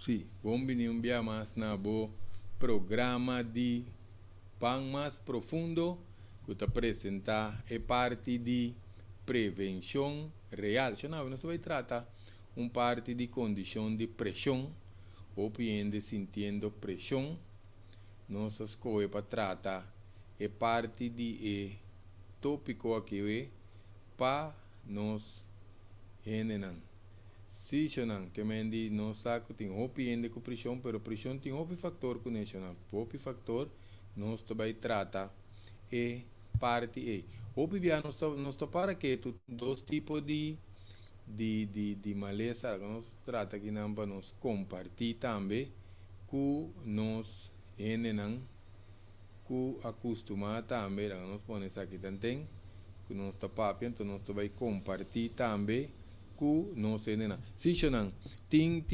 Sim, bom dia mais na bo programa de Pan Mais Profundo que te apresentar é parte de prevenção real. Nós vai tratar parte de condição de pressão, ou piende sentindo pressão, nossas coisas para tratar é parte de tópico aqui para nós generar. Si sionan que mendi no saco tem hopi ende com pressão, pero pressão tem hopi factor com nacional. Hopi factor nós também trata e parte e. Hopi bia nós para que tu dois tipos de maleza nós trata que não para nós compartilhar também com nós enenan ku acostumar também nós põe aqui também que nós tapar então nós também compartilhar também ku não sei nada. Se chonan, tem,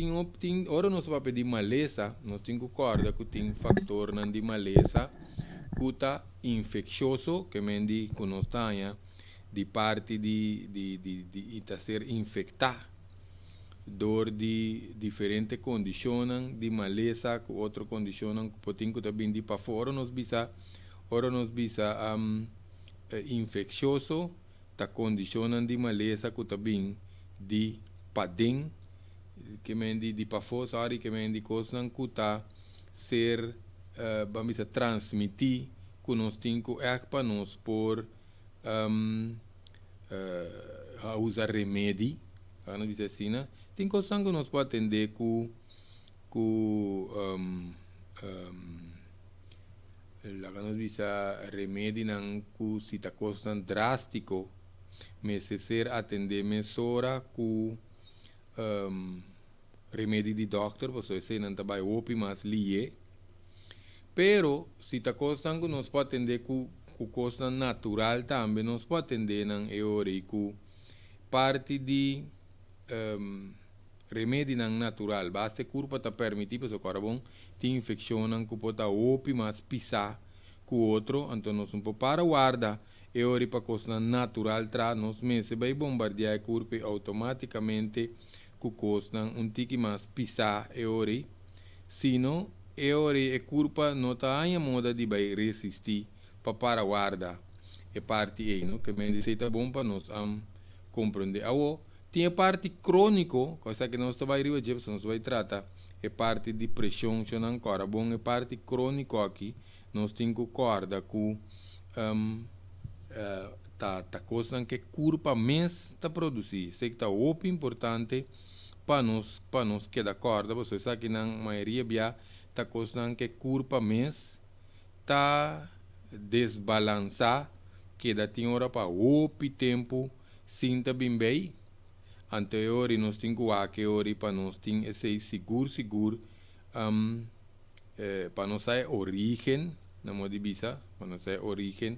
ora nós vai pedir maleza, nós tem que corda que tem fator nan de maleza, que tá infeccioso, que mendi que nós tenha de parte de ser infectado, dor de diferentes condições de maleza, que outra condição que pode que também de para fora nós bisa infeccioso, tá condição de maleza que também de padem que mendi de pafos ari que mendi coisas que tá ser vamos a transmitir que nós temos para nós por a usar remédio não dizer assim né tem coisas que nós pode atender com lá que nós diz remédio não que se tá coisa drástico mas ser atender mesora com remédio de doctor, você sei não tá vai opi mas lie. Pero se tá coisa que nós pode atender com coisa natural também nós pode atender não é hora com parte de remédio não natural. Basta curva tá permitir para o carbono tem infecção não que pode opi mas pisar com outro, então nós não pode para guarda e ora para coisa natural tra nos meses vai bombardear a curva automaticamente com coisa tique mais pisar e ora sino e ora a curva não tá a moda de vai resistir para guarda e parte aí no que me diz tá bom para nós compreender tem a parte crônico coisa que nós vai rever nós vai tratar é parte de pressão já não ancora bom é parte crônico aqui nós temos que corda com tá coisa que curva mês tá produzir sei que tá muito importante para nós que da corda você sabe que na maioria bia tá coisa que curva mês tá desbalançar que da tem hora para muito tempo sinta bem anterior nós temos que hora para nós tem esse seguro para nós é origem na moda bisa para nós é origem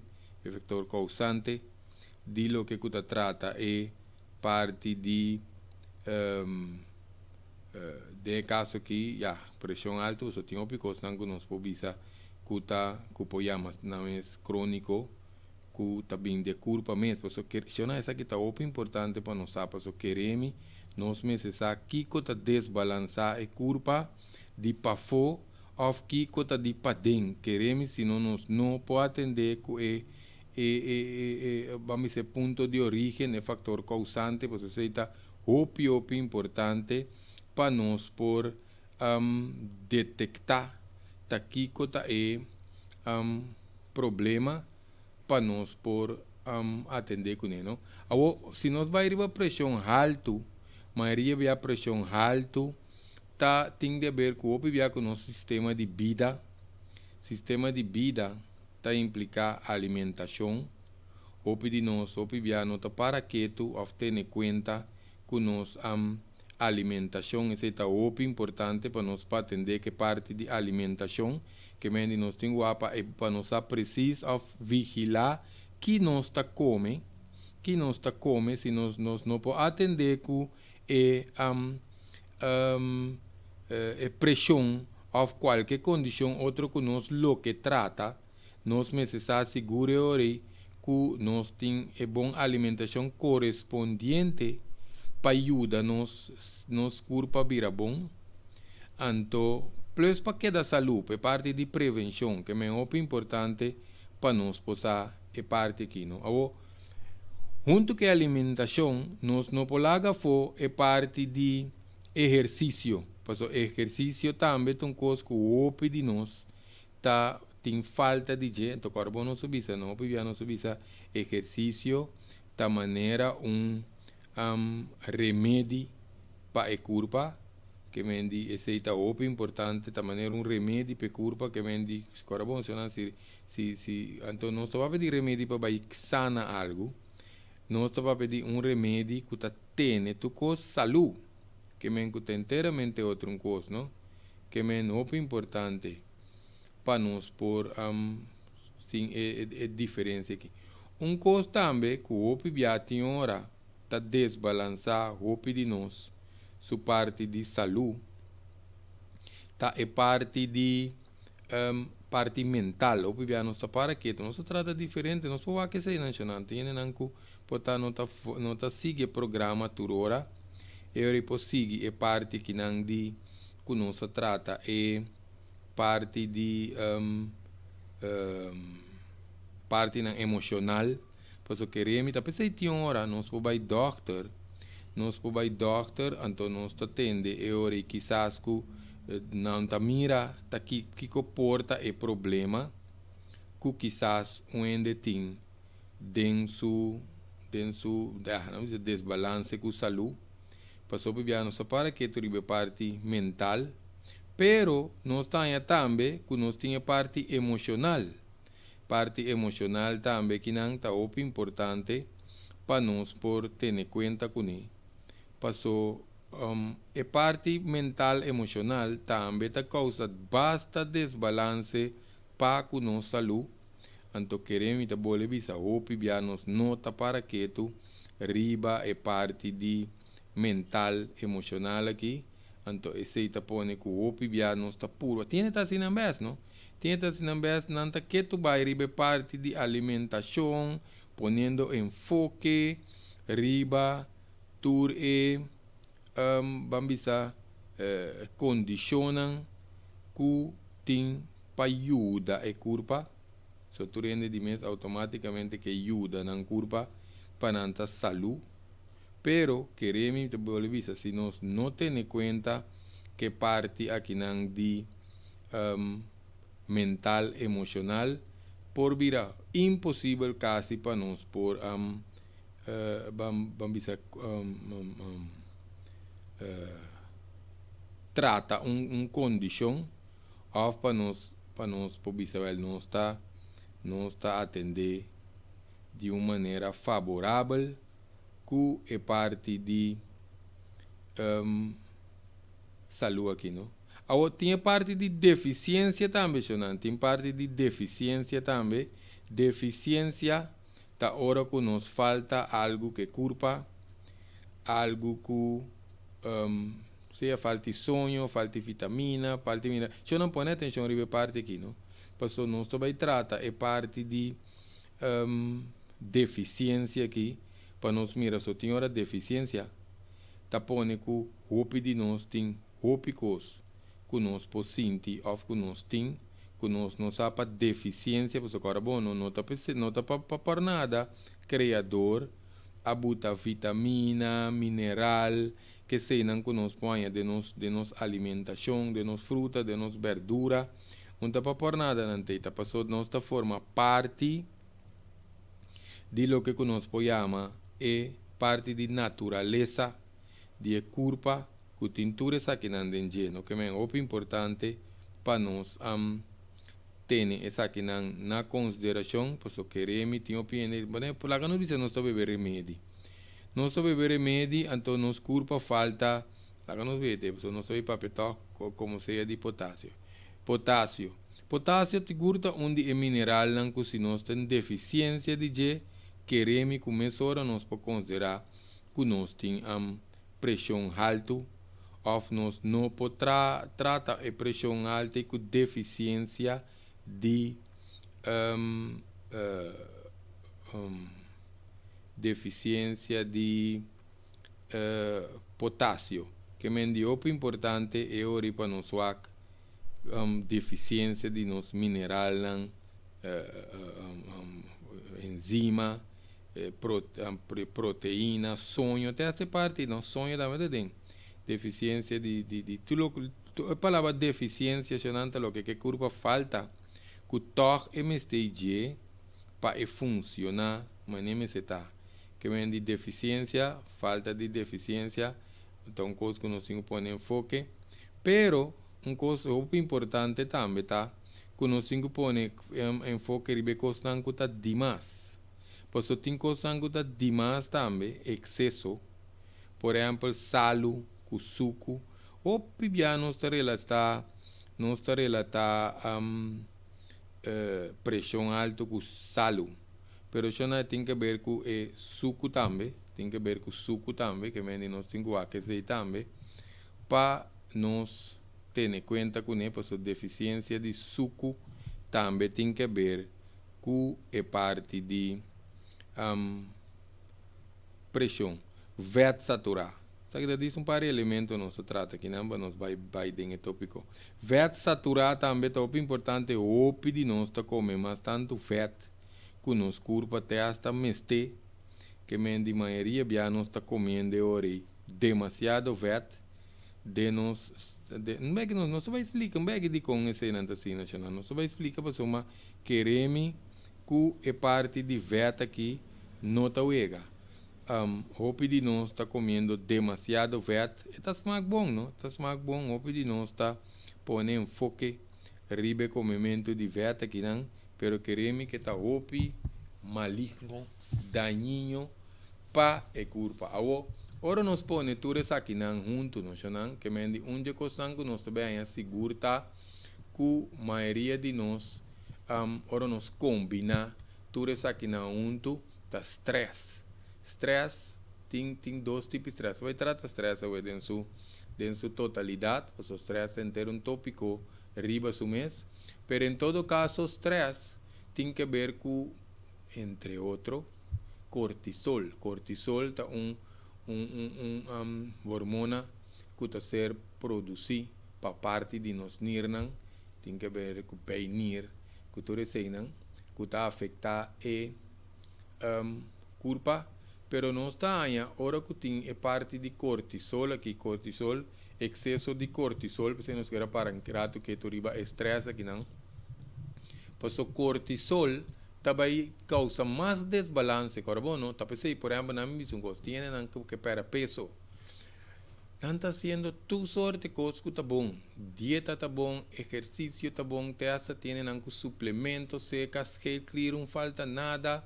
efector causante de lo que cuta trata é parte de caso que pressão alta só tem opicos que nós pobisa cuta cupoyamas não é crônico que também de curva mesmo só que essa que tá muito importante para nós saber só queremos nós meses aqui cuta desbalançar a curva de pafo of que cuta de padem queremos senão nós não pode atender com vamos dizer, ponto de origem, é factor causante, você está muito importante para nós por detectar que é problema para nós por atender com ele. Se nós vai a pressão alta, maioria vai a pressão alta, tem a ver com o nosso sistema de vida. Sistema de vida tá implicar alimentação, de nós, não tá para que tu ter em conta que nós alimentação é muito importante para nós para atender que parte de alimentação que nós temos para nós precisar vigilar que nós tá come, se nós não pode atender com pressão ou qualquer condição outra que nós lo que trata nós precisamos assegurar que nós temos uma boa alimentação correspondente para ajudar nos corpo a virar bom. Então, plus para que da saúde, é parte de prevenção, que é muito importante para nós possar é parte aqui, não? Junto com a alimentação, nós não podemos é parte de exercício. Porque o exercício também é uma coisa que o OP de nós tem falta de gente. Então, agora não subisa, não podia não subisa exercício da maneira remédio para a curva que mendi esse é OP importante da maneira remédio para a curva que mendi agora bom se então não estava pedir remédio para sanar algo. Nós estamos a pedir remédio que tem tu coisa saúde, que é inteiramente outro coisa, não? Que é muito importante para nós por sim diferença aqui. Coisa também que o OPIA tem hora está desbalançar o OP de nós, sua parte de saúde, tá é parte de parte mental. O OPIA não está para que não se trata diferente, nós podemos que ser nacional, tem nanco pota nota sigue programa turora e ora possigi é parte que não de que não se trata é parte de parte não emocional porque queremos tá pensei tinha hora nós podemos doctor então nós atende e ora quizás que não tá mira tá que comporta é problema que quizás onde tem dentro desbalance com saúde, passou por só para que tu ribe parte mental, pero nós temos também que nós tinha parte emocional também que não está importante para nós por ter em conta com ele, passou a parte mental emocional também está causa basta desbalance para com nossa saúde. Então queremos que boleh bisa hopi biar nos nota para que tu riba é parte de mental emocional aqui. Então esse tá pone que o hopi biar nos tá puro. Tiene tá assim ambas, não? Tiene tá assim ambas nanta que tu vai riba parte de alimentação, ponendo enfoque riba tur bambisa condicionam que tem para ajuda a curva. So, tu rende de mês automaticamente que ajuda na curva para a saúde. Pero, queremos te bolivisa, se nós não temos em conta que parte aqui não de mental, emocional, por virar impossível quase para nós por trata condição ou para nós por bisabel não está a atender de uma maneira favorável que é parte de saúde aqui, não? Tem parte de deficiência também, Shonan. Tem parte de deficiência também. Deficiência da hora que nos falta algo que culpa, algo que seja falta de sonho, falta de vitamina, falta de... Eu não põe atenção a parte aqui, não? Porque nós também trata é parte de deficiência aqui, para nós mirar só tem hora deficiência, tá põe que o de nós tem coisas que nós podemos sentir ou que nós tem, que nós não sabe deficiência, porque agora bom não tá para nada criador, abuta vitamina, mineral, que se não que nós põe de nos alimentação, de nos fruta, de nos verdura. Não está por nada, não está passou nossa forma parte de lo que nós podemos é parte de natureza de curva que tintura essa que não tem geno, que é muito importante para nós ter essa aqui na consideração, porque queremos ter opinião, por lá que não diz nós está beber remédio, nós está beber remédio, então nos curva falta, lá que nós vemos, nós está papel como seja de potássio. Potássio te curta onde é mineral não que se nós tem deficiência de G, queremos começar a nós para considerar que nós temos pressão alta, ou nós não podemos tratar a pressão alta com deficiência de potássio. que me dio importante é ori para nos wak deficiência de nos mineral enzima proteína sonho até essa parte não sonho também tem deficiência de a palavra deficiência chananta lo que curva falta que toh MSTG para funcionar mas está que vem de deficiência falta de deficiência então coisa que nós temos que pôr enfoque pero coisa muito importante também tá que nós temos que pôr enfoque ribe coisa que está demais pois tem coisa que está demais também excesso por exemplo salo com suco ou pibia não está relata pressão alta com salo pero isso não tem que ver com suco também tem que ver com suco também que vem nós temos que aquecer também para nós ter em conta com a deficiência de suco também tem que ver com a parte de pressão vet saturado sabe que diz par de elementos não se trata que não nos vai dentro tópico vet saturado também é muito importante o de nós está comer mas tanto vet que nos curva até hasta meste que a maioria já não está comendo ori demasiado vet de nós não é que não se vai explicar não é que de com esse nacional não se vai explicar para uma queremos que é parte de vet aqui não está uega hope de nós está comendo demasiado vet está smag bom não está smag bom hope de nós está pondo enfoque ribe comimento de vet aqui não pero queremos que está hope maligno daninho para a curva ora nos põe tudo isso aqui não junto não que mendi onde coisa que nós também seguro tá que a maioria de nós ora nos combina tudo isso aqui não junto tá stress tem dois tipos de stress vai tratar stress dentro sua totalidade o stress inteiro um tópico riba su mês pero em todo caso stress tem que ver com entre outro cortisol tá hormona que está ser produzido para parte de nós nirnan tem que ver com beinir que tudo isso que está afetar curva pero não está aí hora que tem parte de cortisol aqui cortisol excesso de cortisol você nos quer para um rato que tu riba estresse aqui não pois o cortisol também causa mais desbalance carbono tá pensei por exemplo na minha coisa tiene que para peso não está sendo tu sorte de coisas que tá bom dieta tá bom exercício tá bom testa tiene que suplementos secas gel clear não falta nada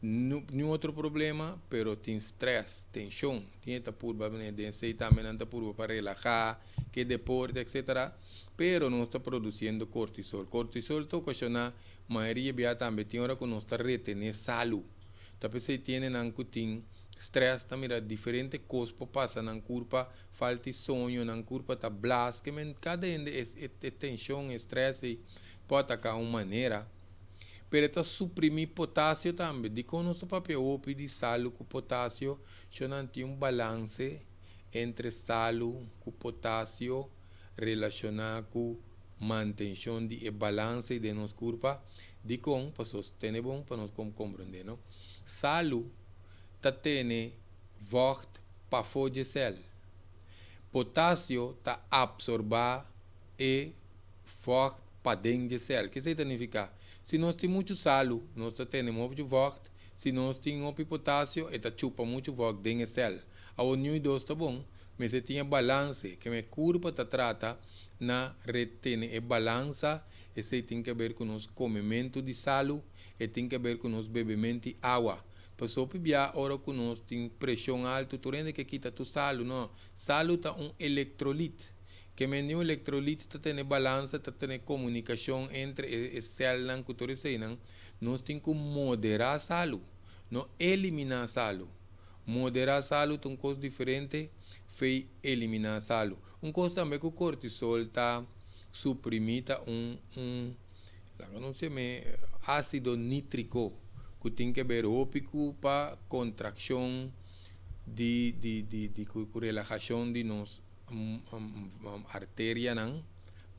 nenhum outro problema pero tem stress tensão tem tá por também não tá por para relaxar que deporte etc pero não está produzindo cortisol to questiona maioria bia também tem hora que não está retendo salu tapi se tiene nanku tem stress também diferente coisas passa na curva falta sonho na curva tá blas que men cada tensão stress pode atacar uma maneira pero está suprimir potássio também de com nosso papel opi de salu com potássio já não tem balance entre salu com potássio relacionado com manutenção de balance de nossa curva de com para sostener bom para nós compreender não salu tá tendo vocht para fora céu potássio tá absorver e vocht para dentro de céu que significa se nós temos muito salo nós temos muito vocht se nós temos muito potássio está chupa muito vocht dentro de céu a união dos tá bom mas se tinha balance que minha curva tá trata na retene e balança esse tem que ver com os comimento de salo e tem que ver com os bebimento de água passou pibia hora que nós tem pressão alta tu rende que quita tu salo não salo tá electrolite que menino electrolite tá tendo balança tá tendo comunicação entre as células que tu recém nós tem que moderar salo não eliminar salo moderar salo é uma coisa diferente foi eliminar salo coisa também que o cortisol está suprimida não sei ácido nítrico que tem que ver ópico para contração de relaxação de nós arteria não,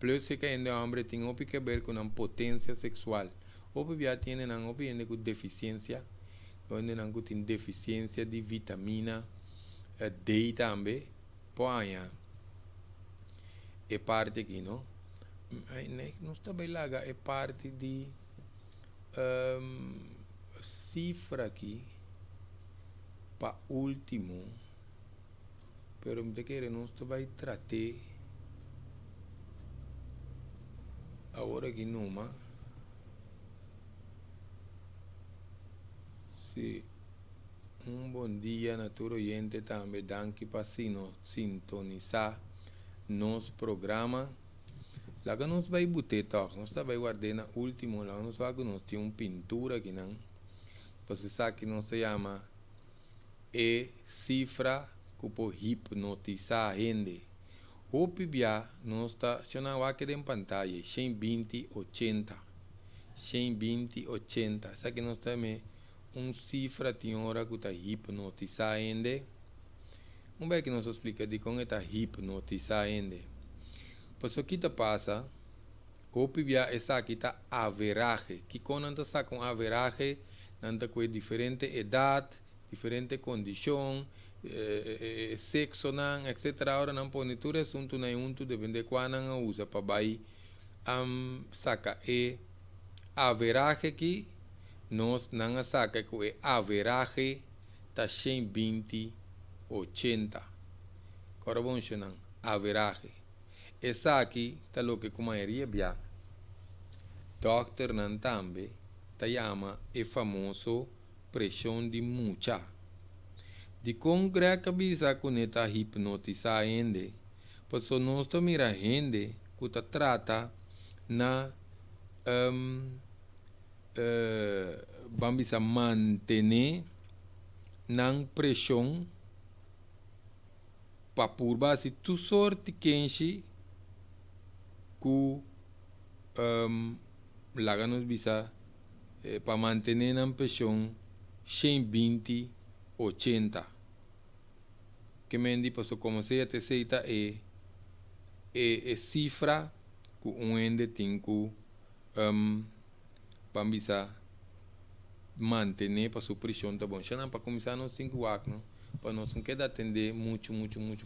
plus que ainda homem tem opi que ver com a potência sexual. Opi já tem não opi ainda com deficiência, onde não tem deficiência de vitamina D também, põe é parte aqui, não? Não está bem lá, é parte de cifra aqui para último, pero me quer não está bem tratar agora aqui numa se bom dia natura oyente também danke para sintonizar nosso programa. Lá que nós vai botar toque, nós vai guardar na último, lá nós vai nós tem uma pintura aqui não, você sabe que não se chama cifra que pode hipnotizar a gente. O PBA nós está chamando aqui em pantalla 120-80, 120-80, sabe que nós temos cifra tem hora que está hipnotizar a gente. Vamos que nós explica de como está hipnotizar a gente. Por isso que passa, o PBA essa aqui está average, que quando não está com average, não está com diferente idade, diferente condição, sexo, etc. Agora não põe tudo assunto na junto, depende de quando não usa para vai saca average aqui, nós não saca que o average está 120-80. Agora vamos chamar average. Essa aqui está o que a maioria via. Doctor Nantambe está chama o famoso pressão de mucha. De concreto cabeça que está hipnotizar a gente, porque nós estamos mirando a gente que está trata na vamos manter na pressão para por base tu sorte quente que lá nos bisa para manter na pressão 120-80. Que me diz pues como se te aceita cifra que ende tem que vamos manter para sua pressão tá bom. Já para começar nós 5 anos, não? Para nós não quer atender muito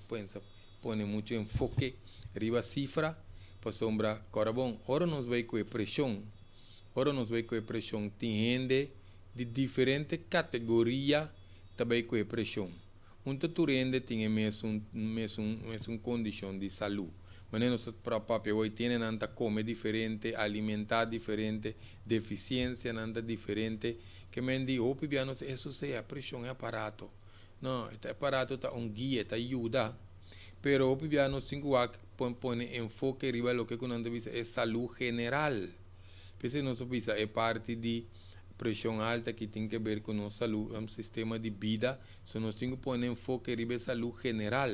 pensa, põe muito enfoque riba cifra para sombra, agora bom, ora nós vai com a pressão, tem gente de diferente categoria também com a pressão. Tu rende tem mesmo condição de saúde. Mas nós próprio hoje tem nanta come diferente, alimentar diferente, deficiência nanta diferente, que me diz, o piano isso é a pressão é aparato. Não, este aparato está guia, está ajuda. Pero o piano 5 anos põe enfoque riba lo que nós diz é saúde general. Porque nós diz é parte de pressão alta que tem que ver com nossa saúde, um sistema de vida, so nós temos que pôr enfoque riba saúde general.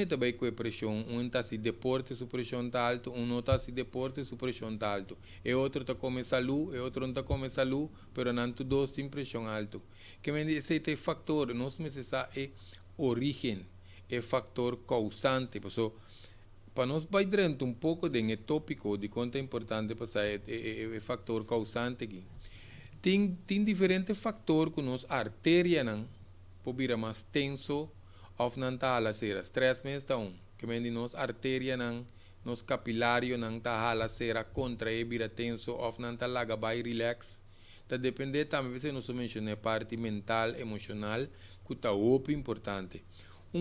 Também com a pressão, está se deporte, sua pressão está alta, não está se deporte, sua pressão está alta. E outro está com saúde, e outro não está com saúde, mas não todos têm pressão alta. Que me diz, esse é fator, nós precisamos é origem, é fator causante. Para nós vai dentro pouco de tópico de quanto é importante para é fator causante aqui. Tem diferentes fatores que nos artéria não pode virar mais tenso ou não está a ser stress mesmo tá que me nos artéria não nos capilário não está a ser contrair vira tenso ou não está lá vai relax tá depende também se nós mencionamos parte mental emocional que está muito importante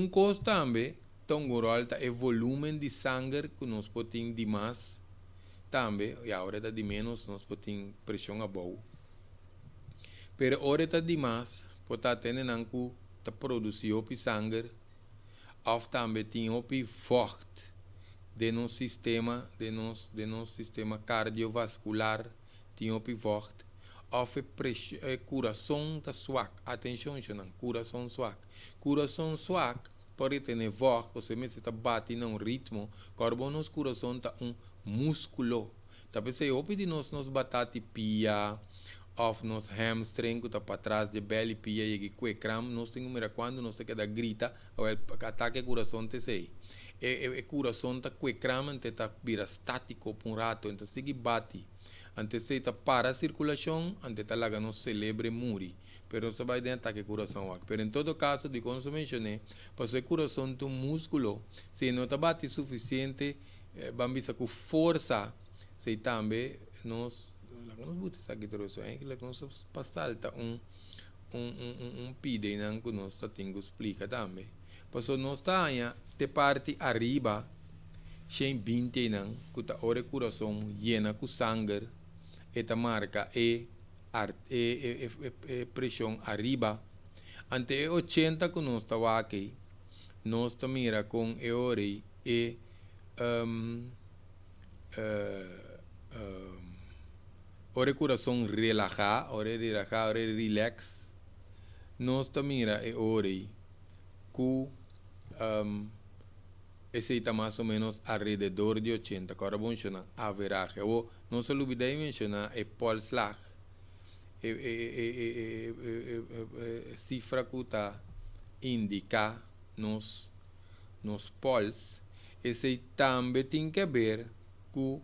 coisa também tão alta é volume de sangue que nós podemos de mais também e agora está de menos nós podemos pressão a boa. Pero ora está demais, pode ter que produzir o sangue, ou também tem o forte de nosso sistema, cardiovascular, tem o forte, ou coração está suave, atenção, coração suave, pode ter forte, você mesmo está batendo um ritmo, nosso coração está músculo, talvez se o de nós batati pia, of nos hamstring, que está para trás de belly, pia e cuecram, nós temos mira quando nós queda grita, ou o ataque ao coração te sei. O coração está cuecram, ante está vira estático por um rato, então sigue bate. Ante se está para a circulação, ante está lá não celebre muri. Pero isso vai dentro ataque ao coração. Pero em todo caso, de como eu mencionei, para o coração tem um músculo, se não está bate suficiente, vamos com força, se também nós nos botas aqui trouxe que nós passalta pide não que nós tenho explica também porque nós está te parte arriba sem 20 não que tá ore coração llena com sangue esta marca pressão arriba ante 80 que nós está aqui nós está mira com ore ore coração relaxa, ore relax, nós mira ore que esse está mais ou menos alrededor de 80, agora vamos mencionar average, ou não se olvidei mencionar pulslag, cifra que está indica nos puls, esse também tem que ver com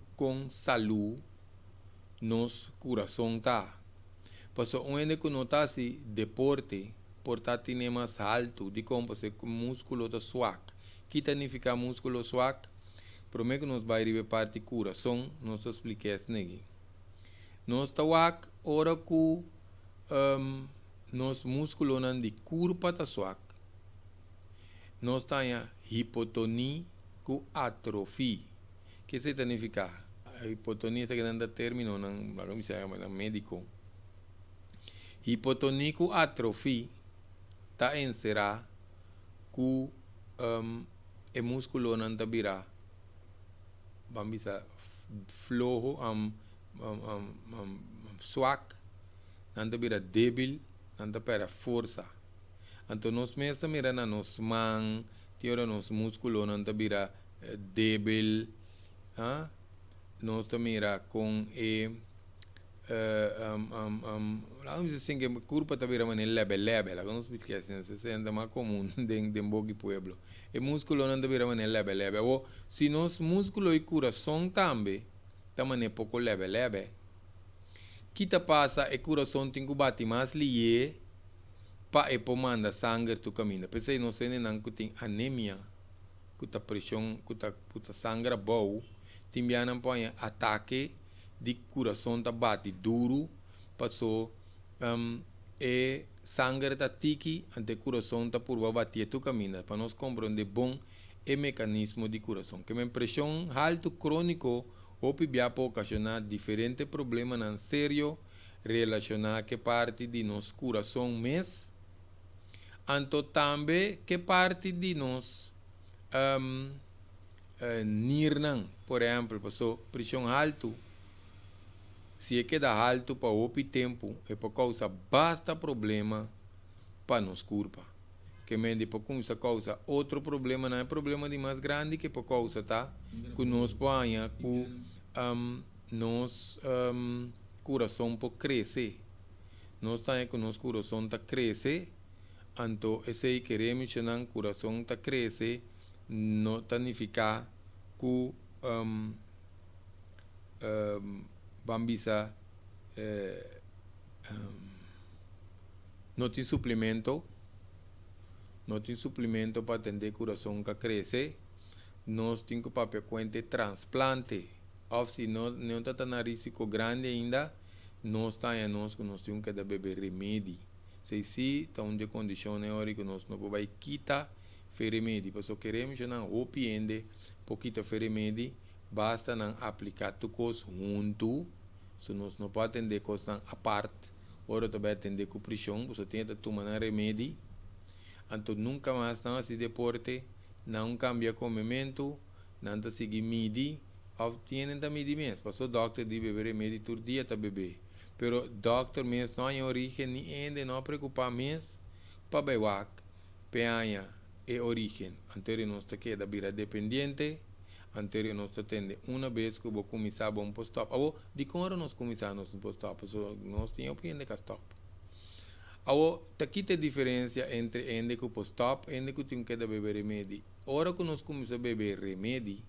saúde, nos coração tá. Porque onde que não tá se deporte, portar é mais alto, de como se músculo tá suac. Que significa músculo suac? Primeiro que nós vai arribar parte coração, nós expliquei isso aqui. Nós tá suac, ora que nos músculo não de curva tá suac. Nós tá hipotonia com atrofia. Que significa? A hipotonia é grande término no médico. Hipotonia com atrofia está encerrada com o músculo não está virá. Vamos dizer, flojo, suac, não está virá débil, não está para força. Então, nós mesmos miramos nos mãos, teora nos músculos não está virá débil, nós mira com vamos dizer que a curva está virando leve, não se esquece, se é mais comum de um pueblo. O músculo não está virando leve, ou se nos músculo e coração também, também é pouco leve. Que te passa, o coração tem que bater mais lié, para manda sangue tu caminho. Porque não sei nem que tem anemia, que a pressão, que a sangue boa, timbiana põe ataque de coração tá bate duro passou e sangue tá tiki ante coração tá por bater tu caminha para nós compreender bom o mecanismo de coração que a pressão alto crônico ou pode ocasionar diferentes problemas não sério relacionados que parte de nosso coração mês anto também que parte de nós nirnan, por exemplo, passou pressão alto, se é que dá alto para o tempo, é por causa basta problema para nos curva. Que mende por causa outro problema, não é problema de mais grande que por causa tá, que nós ponha que nos coração por crescer, nós tá que nos coração tá crescer, então esse queremos mencionar coração tá crescer não significa que bambisa não tem suplemento para atender coração que cresce nós temos que papel quente transplante ou se não está na risco grande ainda nós temos que dar beber remédio se está uma condição hora que nós não podemos quitar remédio, porque queremos não opiende pouquinho remédio, basta não aplicar tu coisa junto, se nós não pode atender coisa à parte, ora também atender com pressão, você tem que tomar remédio, então nunca mais não se deporte, não cambia comimento, não te seguir midi, ou tienen que medir mesmo, porque o doctor diz beber remédio todo dia tá beber, pero doctor mesmo não é origem nem ainda não preocupar mesmo, para beber, peanha e origen. Anterior nos queda vira dependiente, anterior nós atende uma vez que vou começar bom para stop. Ou de quando nós começamos para stop, nós tínhamos que ir stop. Ou aqui tem diferença entre ende que para stop, ende que tem que beber remédio. Hora que nós começamos a beber remédio,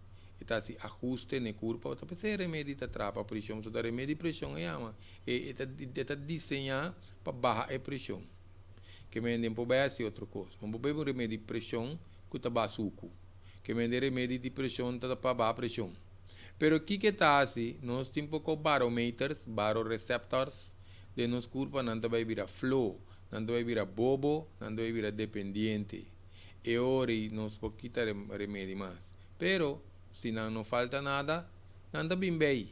está assim ajuste na curva, tá pensando remédio tá trapa pressão, tá remédio pressão é ama, está desenhado para baixar a pressão. Que me endem por baixo outra coisa. Vamos beber um remédio de pressão que tá baixo. Que me endem remédio de pressão tá para baixa pressão. Pero aqui que tá assim, nós temos pouco barometers, baroreceptors, de nos curva não vai virar flow, não vai virar bobo, não vai virar dependente. E ora nós pouquita remédio mais. Pero se não falta nada, nada bem.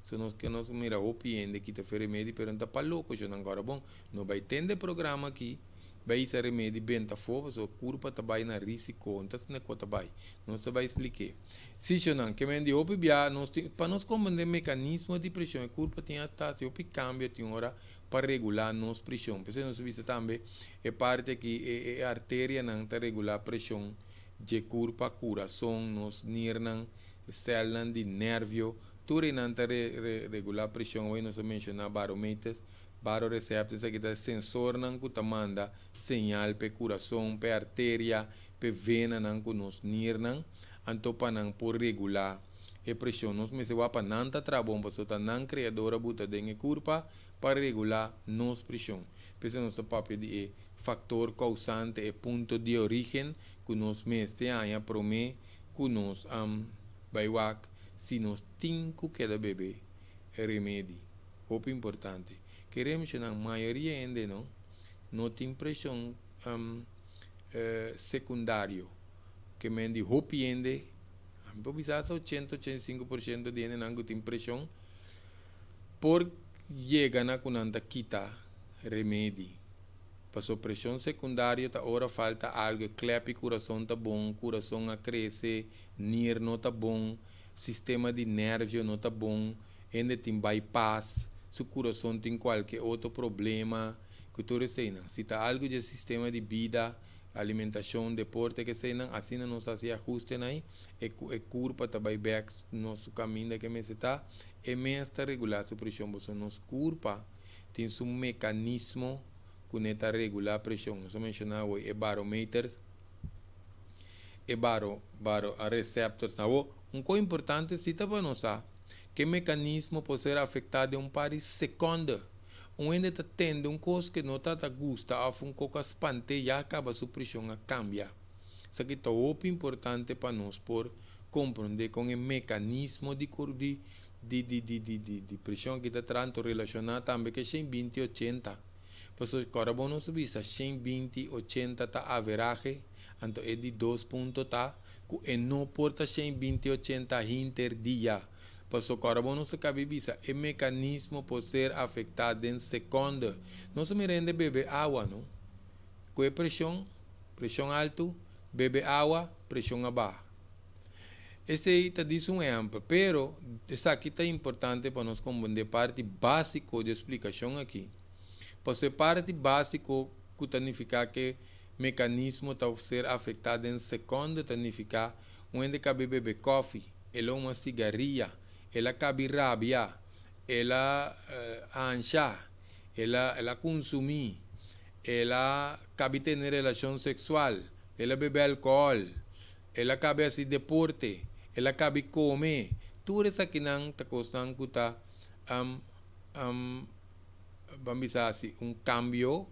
Se nós que nós mira o piende que te faz remédio, pero não tá para louco, já não agora bom, não vai ter programa aqui, vai ser remédio bem tá fora, so curva tá vai na risco, então se não conta vai, nós tá vai explicar. Se já não, que me deu o bia, nós para nós compreender mecanismo de pressão, a curva tem até se o cambia tem hora para regular nossa pressão. Porque nós vimos também é parte que a artéria não tá regular pressão de curva, coração, nos nirnan, células de nervio, tudo não tá regular pressão, hoje nós mencionamos barometros, baroreceptores, aqui tá sensor não que manda señal para coração, para artéria, para vena não que nos nirnan, então para não por regular a pressão, nós me se va para não tá trabalhando, para só tá não criadora buta de curva para regular nossa pressão. Porque nós papel de fator causante e ponto de origem que nós mestre aí promete que nós vai se nós temos que beber remédio. Muito importante. Queremos que a maioria ainda não tem pressão secundária. Que me diz que ainda, quizás 80-85% de ainda não tem pressão por chega na kunanta quita remédio. Passou pressão secundária, tá hora falta algo, clap coração tá bom, coração a crescer, nir não tá bom, sistema de nervio não tá bom, ainda tem bypass, se o coração tem qualquer outro problema, que tu recém, se tá algo de sistema de vida, alimentação, deporte, que sei não, assim não se faz ajuste aí, é curva tá vai back nosso caminho que me está, é mesmo regular a pressão, você nos curva tem um mecanismo que está regular a pressão, nós mencionamos hoje, é barometers, é receptors, coisa importante cita para nós, que mecanismo pode ser afetado em par de segundos, ainda está tendo coisa que não está gusta, um pouco espante, já acaba a sua pressão a cambiar. Isso aqui é muito importante para nós por compreender com o mecanismo de pressão que está tratando relacionado também com 120-80. Porque agora vamos subir, 120-80 está average, então é de 2 pontos, e não porta 120-80 interdia. Porque agora vamos saber que o mecanismo pode ser afetado em segundos. Não se me rende beber água, não? Com pressão alta, beber água, pressão abaixo. Esse aí está diz um exemplo, pero isso aqui está importante para nós compreender parte básica de explicação aqui. Porque parte básica que significa que o mecanismo está ser afetado em segundos, significa onde cabe beber café, ela uma cigarrilha, ela cabe rabia, ela ancha, ela consumir, ela cabe ter relação sexual, ela beber álcool, ela cabe assim deporte, ela cabe comer, tudo isso aqui não está costando que está vamos dizer assim, cambio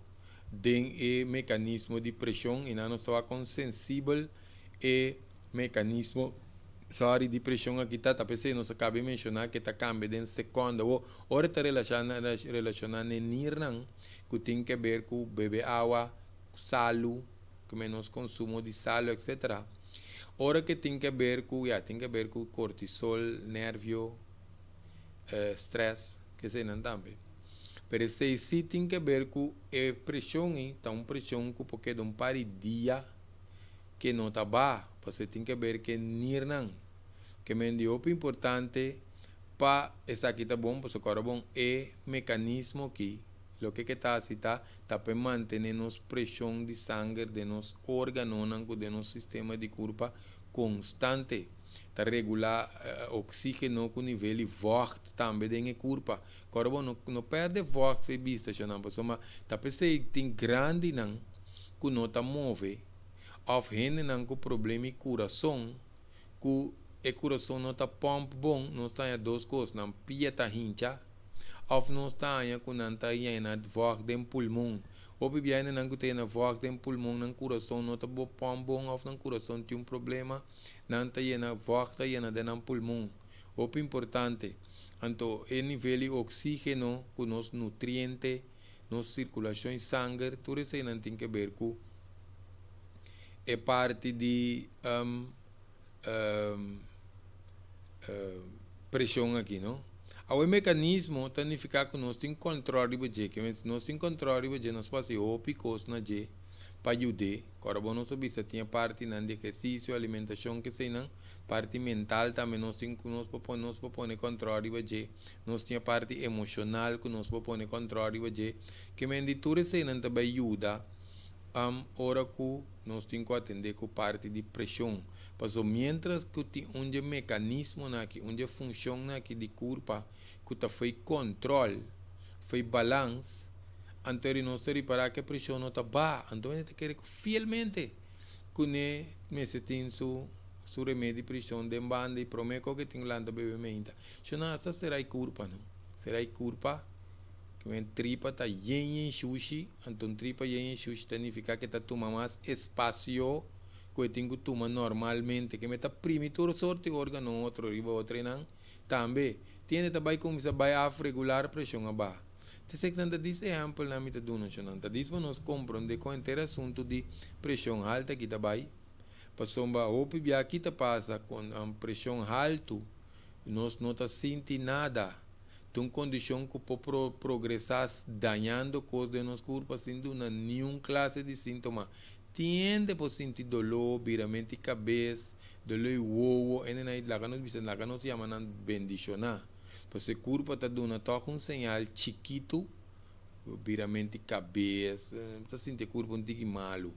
de mecanismo de pressão e não só com sensível e mecanismo de pressão aqui está pensando, nós acabamos de mencionar que está cambiando em segundo, ou está relacionado em nirnan, que tem que ver com beber água, salo, que menos consumo de sal, etc. Ora que tem que ver com cortisol, nervio, stress, que se não também. Pero se tem que ver com a pressão, então pressão que porque de par de dia que não está bom, você tem que ver que nirnan, que me deu importante para essa aqui tá bom, porque agora bom é mecanismo que lo que está assim está para manter nos pressão de sangue de nos órgãos, de nosso sistema de curva constante. tá regular oxígeno com nível de vocht também tem curva. Agora não perde vocht foi vista, já não, mas tá pensei tem grande não, que não tá move, of gente não com problema de coração, que o coração não tá pomp bom, não está em duas coisas, não pia tá hincha, of não está em com não tá em na vocht dem pulmão. O bebê não tem na voz, tem pulmão, não coração, não está bom, bom, ou não coração tem problema, não tem na voz, tem na pulmão. O importante, então, o nível de oxígeno, com os nutrientes, nossa circulação de sangue, tudo isso não tem que ver com é parte de pressão aqui, não? O mecanismo significa que nós temos controle de que nós temos controle de nós fazer o picos na je para ajudar. Agora nós sabemos que tem parte de exercício, alimentação que sei não, parte mental também nós temos nós propõe controle de nós tem parte emocional que nós propõe controle de que menditura sei não também ajuda ora que nós temos que atender com parte de pressão. Mas mientras que tem mecanismo aqui, função aqui de curva, que foi controle, foi balance, então nós temos que reparar que a pressão não está baixa, então nós temos que fielmente que nós temos su remédio de pressão de banda e prometo que tem lá da bebê menta. Se não, essa será a curva, não? Será a curva que a tripa está em sushi, então tripa em sushi significa que está tomando mais espaço que tem que tomar normalmente, que me está primitor sorte órgano outro riba outro não, também tiene também começar a regular a pressão abaixo. Te sei que tanta diz exemplo na mitad do nosso não, diz para nós compreender com inteiro assunto de pressão alta que também, para somba o pibia aqui tá passa com pressão alta, nós não tá sentindo nada. Tem condição que pode progressar danhando coisas de nosso corpo, sem nenhuma classe de sintoma. Tiende por sentir dolor, viramento de cabeça, dolor de ovo, e lá nos chamam bendicionar. Porque o corpo está dando um sinal chiquito, viramento de cabeça, está sentindo o corpo um tique malo.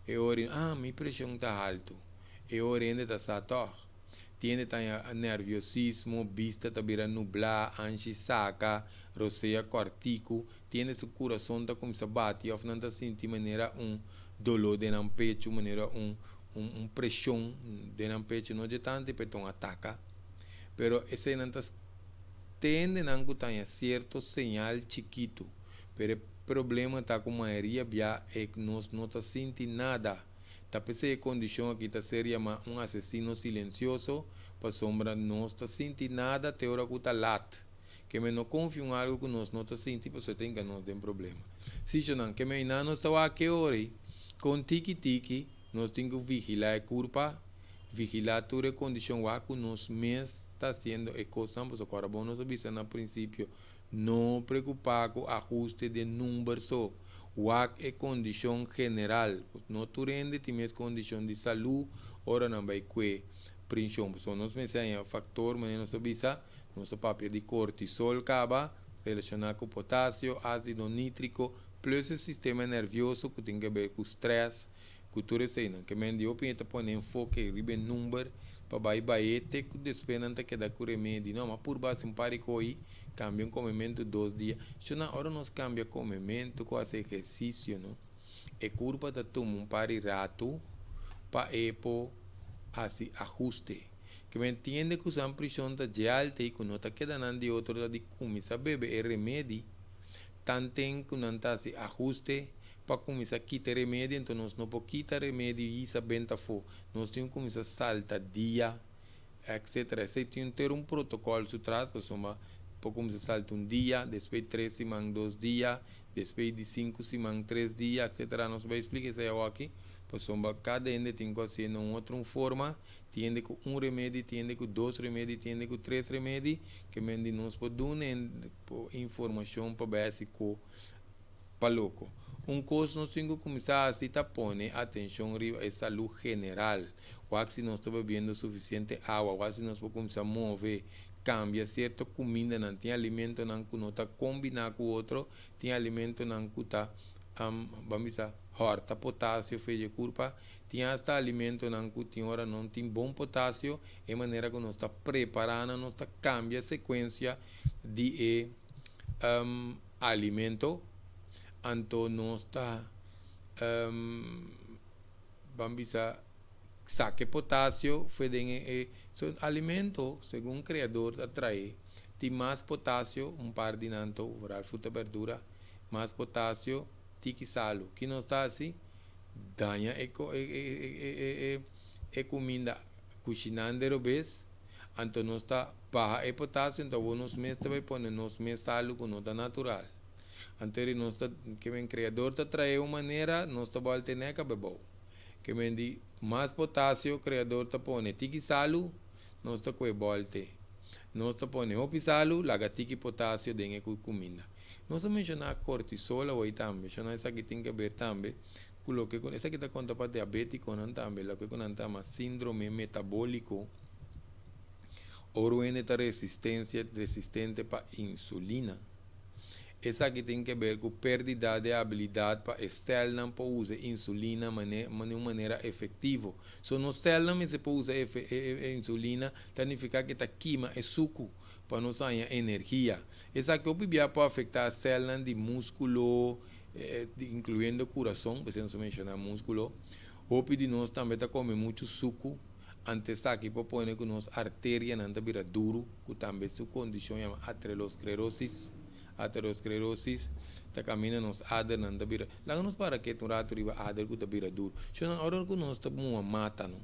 E ora, minha pressão está alta. E ora ainda está sator. Tiende a nerviosismo, vista está virando nublar, ansi saca, roceia cortico, tiende seu coração está começando a bater, ou não está sentindo maneira dolor de no pecho, maneira pressão de no pecho, não é tanto, então ataca. Pero esse não está tende a ter certo sinal chiquito, pero o problema está com a maioria é que nós não está sentindo nada. Tá pensando a condição aqui está seria um assassino silencioso, para sombra não está sentindo nada, até hora que está late. Que me não confio em algo que nós não está sentindo, você tem que não tem problema. Se não, que me não está aqui hoje, com tiki-tiki, nós temos que vigilar a curva, vigilar toda a condição que nós mesmos está sendo e coisas, agora bom nós avisamos no princípio, não preocupar com o ajuste de número só. WAC é condição general, não turende tem mais condição de saúde, ora não vai que pressão, só nós pensamos fator, mas nós avisa, nosso papel de cortisol acaba relacionado com potássio, ácido nítrico, plus o sistema nervioso que tem que ver com o stress, que tudo isso aí, que me deu para pôr enfoque e ribe número para vai ter que depois não que dar com remédio, não, mas por base um pare com aí cambia um comimento 2 dias. Se na hora nós cambia comimento com esse exercício, não? É culpa de tomar um pare rato para epo assim ajuste. Que me entende que usar pressão de alta e que não está quedando de outro de começar a beber remédio, tanto que não está se ajuste para começar a quitar remédio, então nós não podemos quitar remédio e isso bem tá fora. Nós temos que começar a saltar dia, etc. Você tem que ter um protocolo de trato, para começar a saltar um dia, depois 3 semanas, 2 dias, depois de 5 semanas, 3 dias, etc. Nós vamos explicar isso aqui. Para cada ende tem que fazer de outra forma, tem com um remédio, tem com 2 remédios, tem com 3 remédios, que nós podemos dar informação para básico, para louco. Coisa nós temos que começar a pôr atenção à saúde general. Ou se nós estamos bebendo suficiente água, ou se nós podemos começar a mover, cambia certa comida, não tem alimento que não está combinado com o outro, tem alimento que está, vamos dizer, horta potássio fez culpa tinha hasta alimento não que tinha hora não tem bom potássio é maneira que nós está preparando nós está cambia a sequência de alimento então nós está vamos a saque potássio fez alimento segundo o criador atrai tem mais potássio par de nanto fruta verdura mais potássio tiki salo que não está assim danha comida cozinando vez então não está baja e potássio então nos mês também põe nos mês salo que não está natural então nós está que o criador está trae uma maneira nós está volta neca bebou que vendi mais potássio o criador está põe tiki salo nós está com volte nós está põe o salo laga tiki potássio dengue com comida nós mencionar cortisol hoje também mencionar essa que tem que ver também coloque com essa que está conta para diabético não também lo que com anta síndrome metabólico ou está resistente para insulina essa que tem que ver com perda de habilidade para célula não pode usar insulina de uma maneira efetiva se não célula não se pode usar insulina significa que está queima é suco para não sair energia essa que pode afetar a célula de músculo incluindo o coração porque não se menciona músculo ou de nós também está comendo muito suco antes aqui para pôr que nos artéria não está vira duro que também sua condição chama aterosclerosis está caminhando nos ader não está vira lá nos para que tu rato riba ader que está vira duro se não hora que nós está uma mata não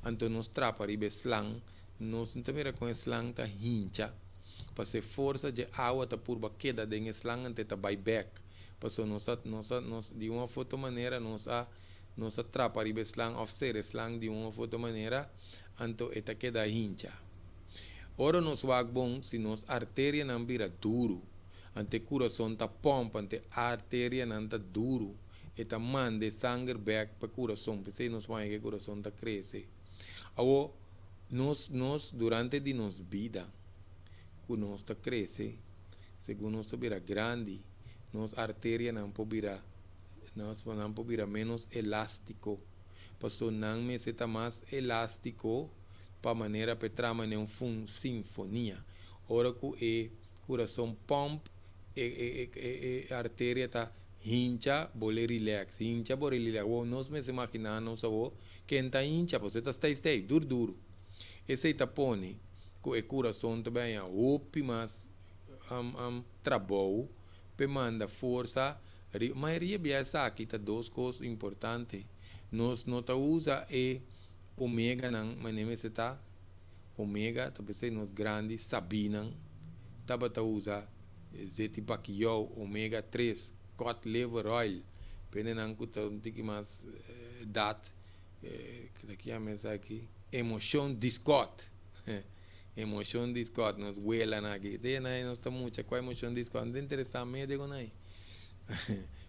então nos trapa riba slang nós não está vira com slang está hincha para ser força de água está por queda de slang ante está buyback para nós de uma outra maneira nós atrapa riba slang of ser slang de uma outra maneira então está queda hincha ora nos wag bom se nos artéria não vira duro ante coração está pompa ante artéria não está duro eta manda sangue back para coração porque nós vai que coração está cresce ao nós durante de nos vida que nós está cresce segundo nós vira grande nos artéria não pode virar nós não pode virar menos elástico passou não me está mais elástico para maneira para trama não sinfonia ora que o coração pompa artéria está hincha bole relax nós me imaginamos que está hincha você está stay duro esse está põe que o coração também opi mas trabalho para manda força a maioria biasa aqui está duas coisas importantes nós não usa ômega não mas está ômega talvez nós grandes sabinam tá usa zeti bakio ômega 3 cod liver oil penenang que tá um mais dat que daqui a mês aqui emoção discord emoção discord nos huela na aqui tem aí nós tá muito com emoção discord não interessa me digo não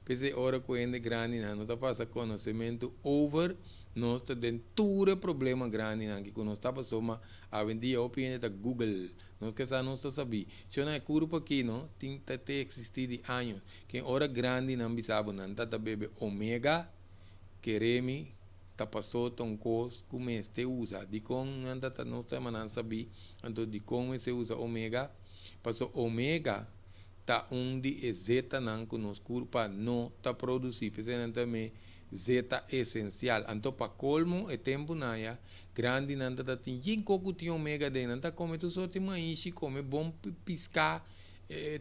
pense hora com ende grande não tá passa conhecimento over nós tá dentro problema grande aqui quando nós tá passando a vendia opinião da Google nós que não sabia se não é curva aqui não tem até existir de anos que hora grande não bisabo não tá bebe ômega queremi tá passou tão cos como este usa de com não tá não tá não sabia então de como se usa ômega passou ômega tá de zeta não que nos curva não tá produzir pensando também zeta essencial então para colmo é tempo naia grande não tá tem coco tinha ômega de não tá come tu só tem mais come bom piscar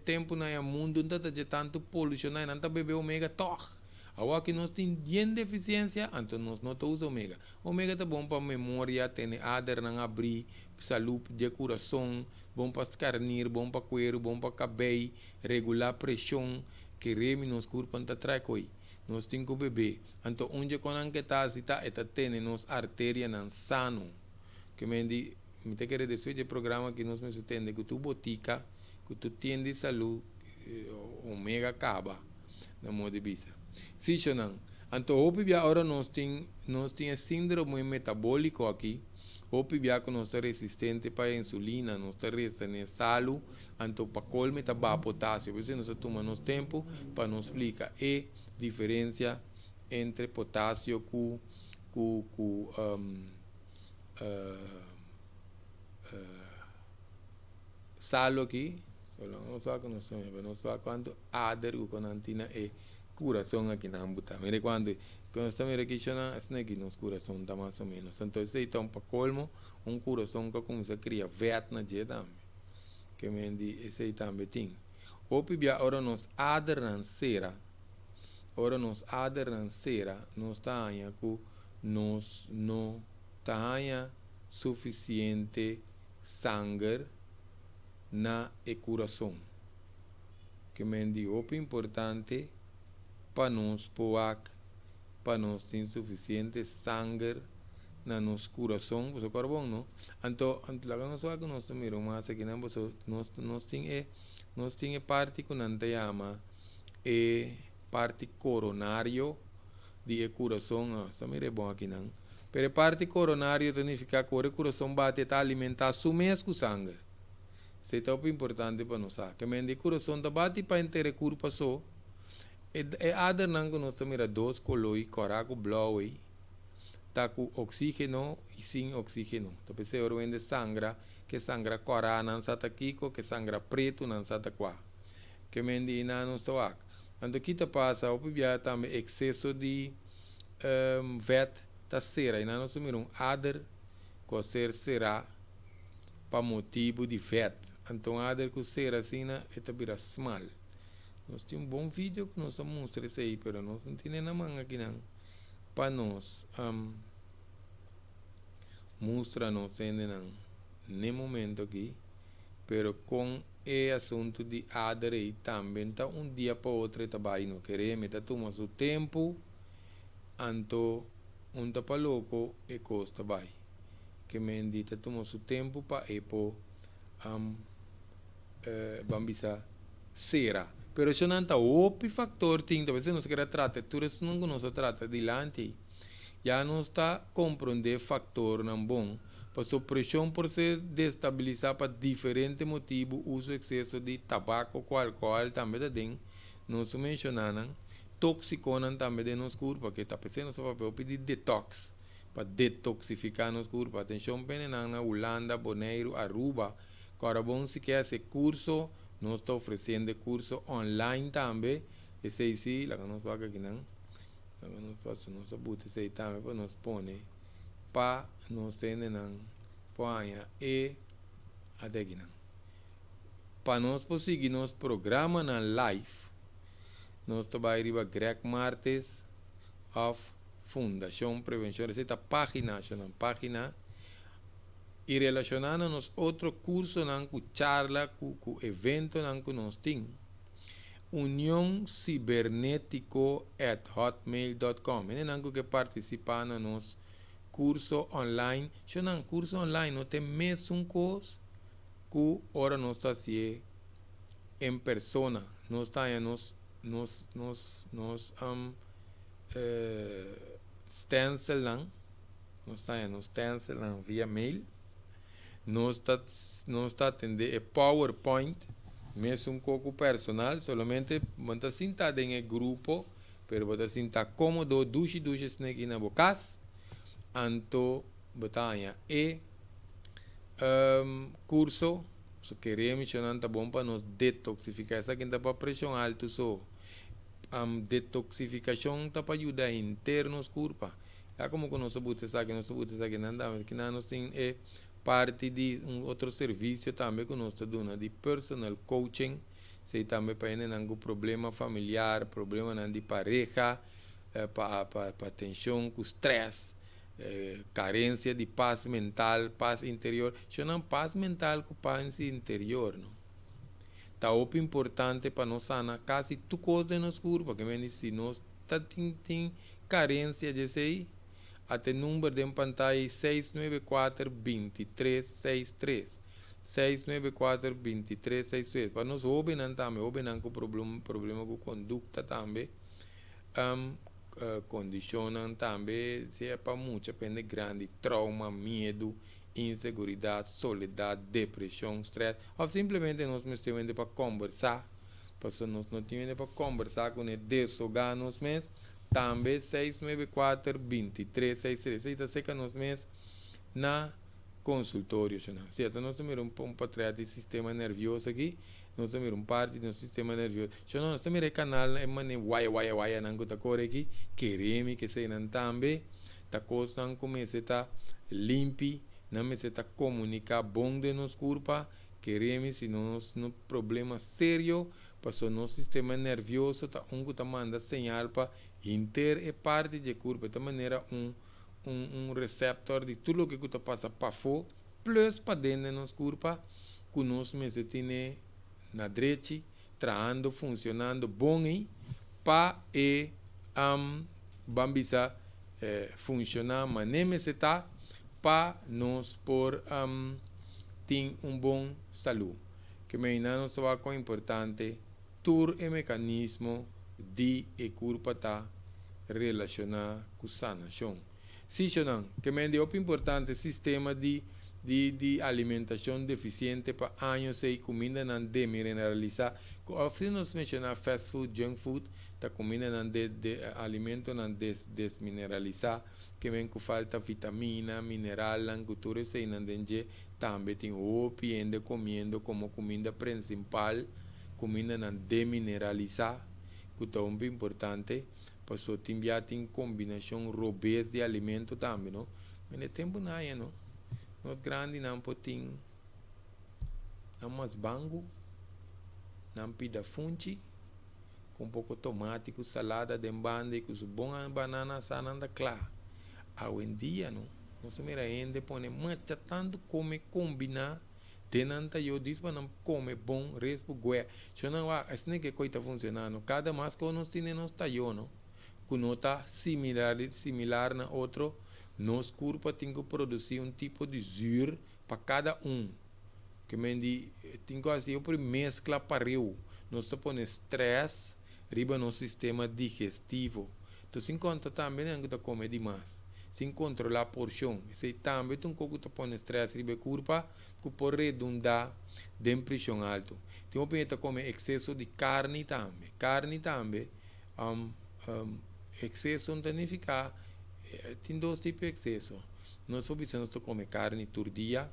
tempo naia mundo não tá de tanto poluição não tá beber ômega toch agora que nós tem bien deficiência então nós não usa ômega tá bom para memória tem ader não abrir saúde de coração bom para carnir bom para cuero bom para cabelo regular pressão que remi nos curva tá trai coi nós temos que beber então onde quando que tá se tá tendo nos artéria não sano que me te quer dizer de programa que nós me entende que tu botica que tu tende saúde ômega acaba na modo de vista se não então hoje agora nós tem síndrome metabólico aqui hoje que nós está resistente para a insulina nós está resistente salo então para colme tá ba potássio por isso nós toma nosso tempo para nos explicar diferença entre potássio com sal aqui, não só que não só quando ader com antina e coração aqui na ambuta. Mire quando estamos aqui chama snake nos coração tá mais ou menos. Então então para colmo coração que começa a criar vet na dia também. Que me di esse também tem. Opi bia ora nos aderrancera. Ora nos aderrancera nos tahanha ku nos no tahanha suficiente sangue na e coração. Que me di opi importante para nós poak para nós ter suficiente sangue na nosso coração, você carbon não? Então, lá nós só que nós miro mais aqui não, nós tem parte que não te chama é parte coronário de coração, só mire bom aqui não. Pero parte coronário significa que o coração bate tá alimentar su mesmo sangue. Isso é muito importante para nós, que o coração tá bate para inteiro corpo só. E ada nang nós mira dois colores, coraco blau aí. Tá com oxígeno e sem oxígeno. Então, você vende sangra, que sangra cora não sata kiko, que sangra preto não sata qua. Que mendi não soak. Então, aqui passa, o pibia também excesso de vet da cera. E nós assumimos ader com ser será para motivo de vet. Então, ader com cera assim, é tabira small. Nós temos bom vídeo que nós mostramos isso aí, mas nós não temos na mão aqui não. Para nós mostrar-nos ainda no momento aqui, mas com o assunto de aderir também, tá dia para outro trabalho, não queremos, tá tomando seu tempo, então, tá para louco e custa vai. Que me indica tomando seu tempo para ir para bambisa cera. Pero isso não está outro fator, tem, talvez não se quer tratar, tudo isso não se trata de lante. Já não está compreender fator não bom, para sua pressão por se destabilizar para diferentes motivos, uso excesso de tabaco com álcool também tem, não se mencionam, tóxico também de nos corpo, porque está pensando só para pedir detox, para detoxificar nos corpo. Atenção, bem na Holanda, Bonaire, Aruba, agora bom se quer esse curso. Nós estamos oferecendo curso online também. Esse aí sim, lá que nós vamos aqui não. Lá que nós passamos, nós sabemos esse aí também para nós pôr para nós terem não ponha e até aqui não. Para nós conseguir nosso programa na live, nós trabalhamos para Greg Martes of Fundação Prevenção. Essa é a página, e relacionando a nos outro curso com charla, com evento que nós temos. União Cibernético@hotmail.com. É algo que participa no nosso curso online. Se não curso online, não tem mesmo coisa que ora nós está assim em persona. Nós está stencil não. Nós está stencil via mail. Nós está atendendo PowerPoint, mesmo um pouco personal, somente você sentado em grupo, mas você senta cômodo, duche aqui na boca, então você e curso, se queremos mencionar, tá bom para nos detoxificar, essa aqui está para pressão alta, só detoxificação está para ajudar internos corpo. É como que nós sabemos aqui, não nós tem parte de outro serviço também que nós damos de personal coaching, se também para algum problema familiar, problema de pareja, para tensão, com estresse, carência de paz mental, paz interior. Chama paz mental com paz interior, não? Tá muito importante para nós sanar quase tudo coisa de nosso corpo, porque se nós tem carência de sei. Até o número de pantalla 694-2363. 694-2363. Para nós, também com problema com conduta também. Condicionam também, se é para muito, depende grande, trauma, medo, insegurança, soledade, depressão, estresse. Ou simplesmente nós temos para conversar. Porque nós não temos para conversar com ele, desahogar nos mesmos. também 694-2363. Está seca nos mês na consultório. Certo? Nós temos um patriarca de sistema nervioso aqui. Nós temos parte do sistema nervioso. Nós temos o canal, é uai, não está cor aqui. Queremos que seja também. Está costando começar a estar limpo. Não me se está comunicar bom de nos corpo. Queremos, se nós não problema sério, para o nosso sistema nervioso, tá manda señal para inter e parte de corpo, de maneira um receptor de tudo o que está passa para fora, plus para dentro de nosso corpo, que nós me tem na direita, trabalhando, funcionando bom aí, para bambisa funcionar, mas nem me está para nós por ter bom saúde. Que me não só é importante, todo o mecanismo de o corpo está relacionado com a sanação. Se não, que me é importante sistema de alimentação deficiente para anos e comida não demineralizar. Se nós mencionamos fast food, junk food, a comida não alimento não desmineralizar, que vem com falta vitamina, mineral, cultura se não tem também tem o piende comendo como comida principal, comida não demineralizar, que é muito importante, para só tem combinação robust de alimento também, não? Mas no tempo não é, não? Nós grandes não podemos não mais bango, não pida funchi, com um pouco de tomate, com salada de bande, com bom banana sananda claro. Hoje em dia, não? Nós mira ainda põe muita tanto come combinar, tenanta eu diz para não comer bom, respo goia. Se não há, assim que coisa funcionando. Cada mais que nós temos nós tá eu, não? Que não tá similar na outro. Nosso corpo tem que produzir um tipo de zir para cada Que me diz, tem que fazer uma mescla para eu. Nós põe estresse riba no sistema digestivo. Então, se encontra também não que comer demais. Se controlar a porção. Se também tem que põe estresse riba corpo, que pode redundar de pressão alta. Tem uma pessoa comer excesso de carne também. Carne também, excesso não significa. Tem dois tipos de excesso. Nós precisamos comer carne todo dia.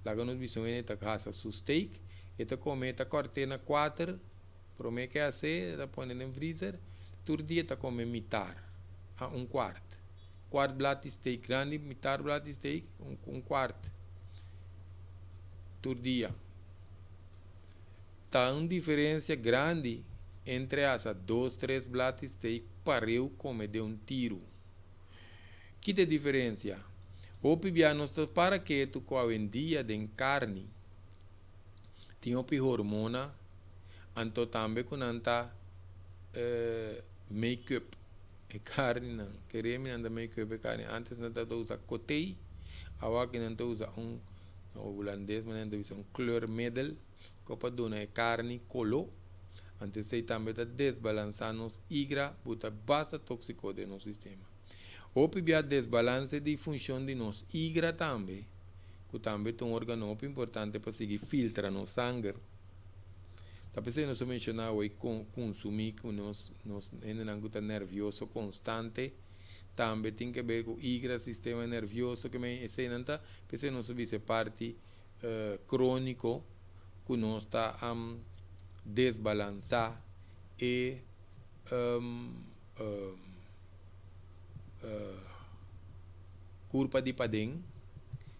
Lá nós precisamos de casa o steak. E comer cortena 4. Para mim que é assim, põe no freezer. Todo dia comer metade. Um quarto. Quarto blat steak grande, metade blat steak, um quarto. Todo dia. Tá uma diferença grande entre essas 2, 3 blat steak para eu comer de um tiro. Que tem diferença? O pibiano para que tu hoje em dia de carne tem hormona, então também com anta make-up e carne não, queremos anda make-up e carne. Antes não tá usa cotei, agora que não tá usa holandês, mas não usa clear medal, copa dona carne color. Antes sei também tá desbalançando nos igra, bota basta tóxico de nosso sistema. O pibia desbalance de função de nos igra também, que também é um órgão importante para seguir filtrar no sangue. Talvez nós mencionamos que consumir que nós ainda nervioso constante, também tem que ver com o igra, sistema nervioso, que me ensinanta, porque nós vemos parte crônico, que nós está desbalançar e culpa de padem,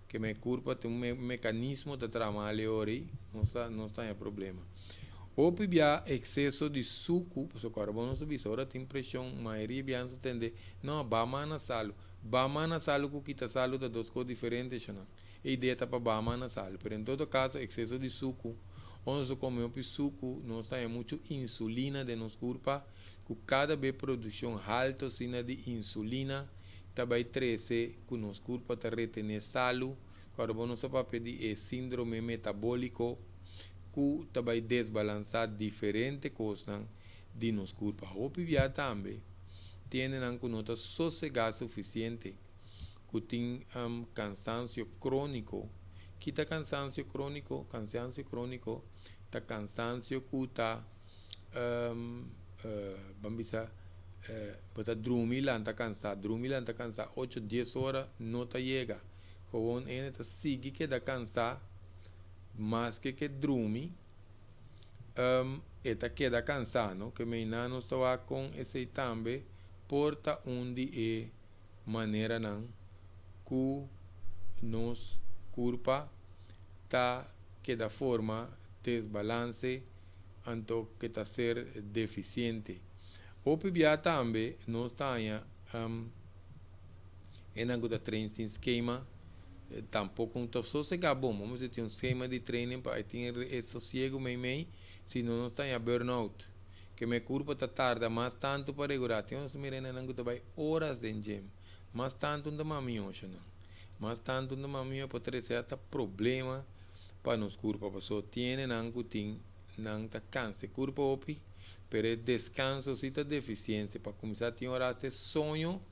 que me culpa tem mecanismo de trabalho aí, não está em problema. Ou pibia excesso de suco, porque o carbono subissora tem pressão, maioria bianço tende, não, bama na salo que quita salo de duas coisas diferentes, não. E ideia tá para bama na salo, pero em todo caso, excesso de suco, onde se come o suco, não sai muito insulina de nos corpo, que cada vez produção alta de insulina, também trece que nos corpo te retener salo, carbono só para pedir síndrome metabólico, que também desbalançar diferentes coisas de nos corpo. O pibia também tem que nota sossegar suficiente, que tem cansaço crônico. Que está cansaço crônico, está cansaço que está vamos dizer, Bota dormir lá, tá cansado, 8, 10 horas, não tá chega. Gewoon ele tá sigue que dá cansado, mas que dormir, eta queda cansado, ¿no? Que me não está com esse também, porta onde é maneira não, que nos culpa, tá que da forma desbalance, anto que tá ser deficiente. O PBA também nós tenha em algum treino sem esquema, tampouco um top só se bom, vamos ter um esquema de treino para ter sossego meio, se não nós tenha burnout, que me curva tá tarda, mas tanto para regular, tem uns mirena não que vai horas de gym, mas tanto não maminho não, mas tanto não maminho para ter certo problema para nos curva, pessoa tiene não que tem não tá cansa, curva opi pero descanso se está deficiência para começar a ter horas de sonho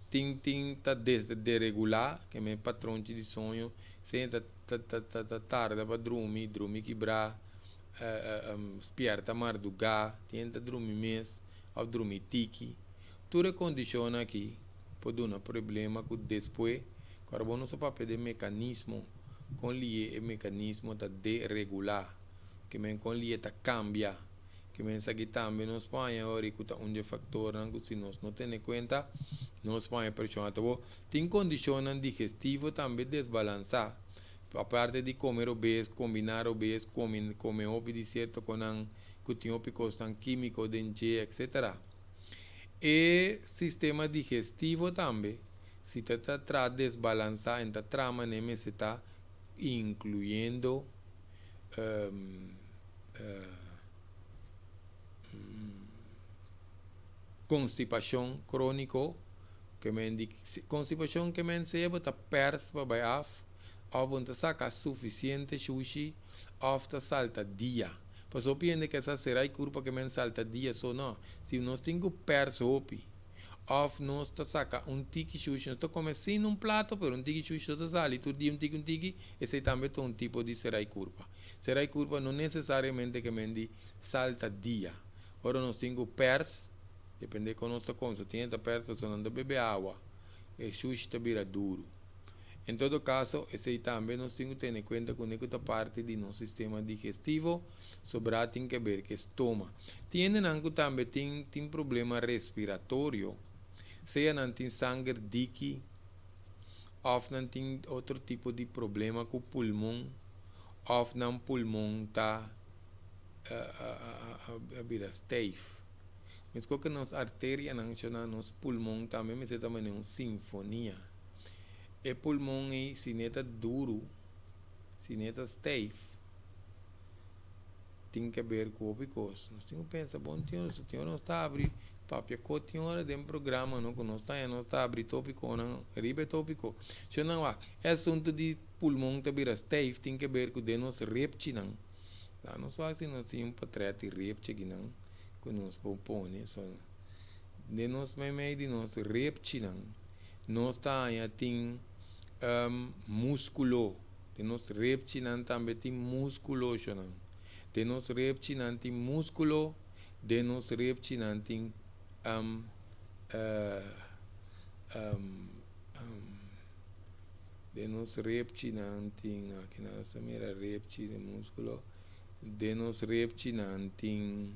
tem tá desregular que é patrão de sonho sem tá tarde para dormir quebrar esperta madrugar tenta dormir mês ou dormir tiki tudo condiciona aqui pode dar um problema que depois carbono só para pedir mecanismo com o mecanismo tá desregular que me com ele tá cambia que pensa que também nos põe agora que um fator que se nós não tem conta nos põe pressão então tem condições digestivo também desbalançar a parte de comer obeso combinar obeso comer obeso certo com que tem opicos tan químico dente etc e sistema digestivo também se está desbalançar em trama nem está incluindo constipação crônico que me indica constipação que me ensina tá pers para vai af ou não saca suficiente sushi ou tá salta dia pois eu penso que essa será a curva que me salta dia só não se nós temos pers opi ou nós tá saca tiki sushi nós tá começando prato pero tiki sushi tá sali tu dia tiki esse também é tipo de será a curva não necessariamente que me indica salta dia ora nós temos pers depende com nossa conta, tem a pessoa não bebe água, e sushi está vira duro. Em todo caso, esse também nós temos que ter em conta com esta parte do nosso sistema digestivo, sobre a tem que ver que estômago. Tem também tem problema respiratório, seja não tem sangue dique, ou não tem outro tipo de problema com o pulmão, ou não pulmão está vira stiff. Mas que nas artérias, nos pulmões também, mas também é uma sinfonia. E pulmão é sineta duro, sineta stiff. Tem que ver com o picos. Nós temos que pensar, bom, se o não está abrindo, papia, tem hora de um programa, não que não está abrindo tópico, não, ribe tópico. Se não há, é assunto de pulmão que vira stiff, tem que ver com o nos repti, não. Não só assim, nós temos um patrete repti, não. Que nos propõe, só de nós meio de nós reptinan, nós tem músculo, de nós reptinan também tem músculo, de nós reptinan tem músculo, de nós reptinan tem de nós reptinan tem aqui na nossa mira reptil músculo, de nós reptinan tem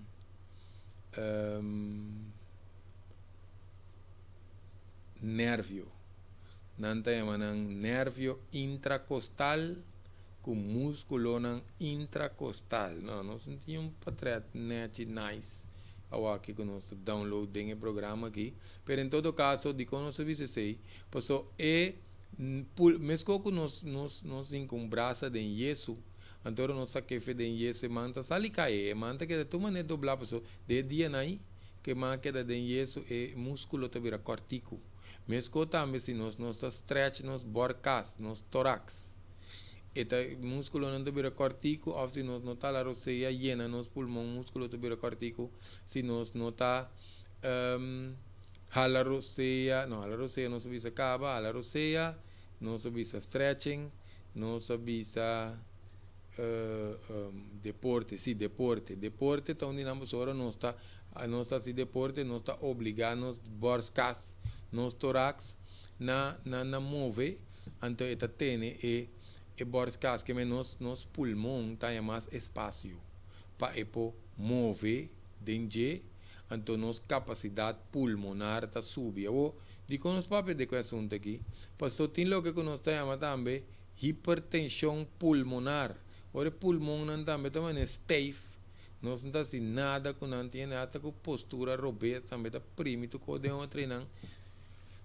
nervio nanta yamanang nervio intracostal com músculo nang intracostal nós não tínhamos patret net nice aqui que nós download tem o programa aqui pero em todo caso de como nós visse sei passou mesmo que nós encombraça de yeso então nós saquefe de yeso manta sali cae manta que tu mané doblar pessoa de dia nai que manca de yeso e músculo te vira cortico mesmo também se nós stretch nos borcas nos tórax e músculo não te vira cortico ou se nós nota a roceia llena nos pulmão músculo te vira cortico se nós nota a roceia não se visa acaba a roceia não se visa stretching não se visa deporte, deporte, então nós agora não está se deporte, não está obrigando borscas, nos tórax na move, então está tendo e borscas que nos pulmão tem mais espaço para mover dentro, então nossa capacidade pulmonar está subindo. Digo nos papéis de que assunto aqui, pastor tem lo que nós chamamos também hipertensão pulmonar. Ora pulmão não também é stiff, não está assim nada que não tem até com postura robusta também está primito que de outra não.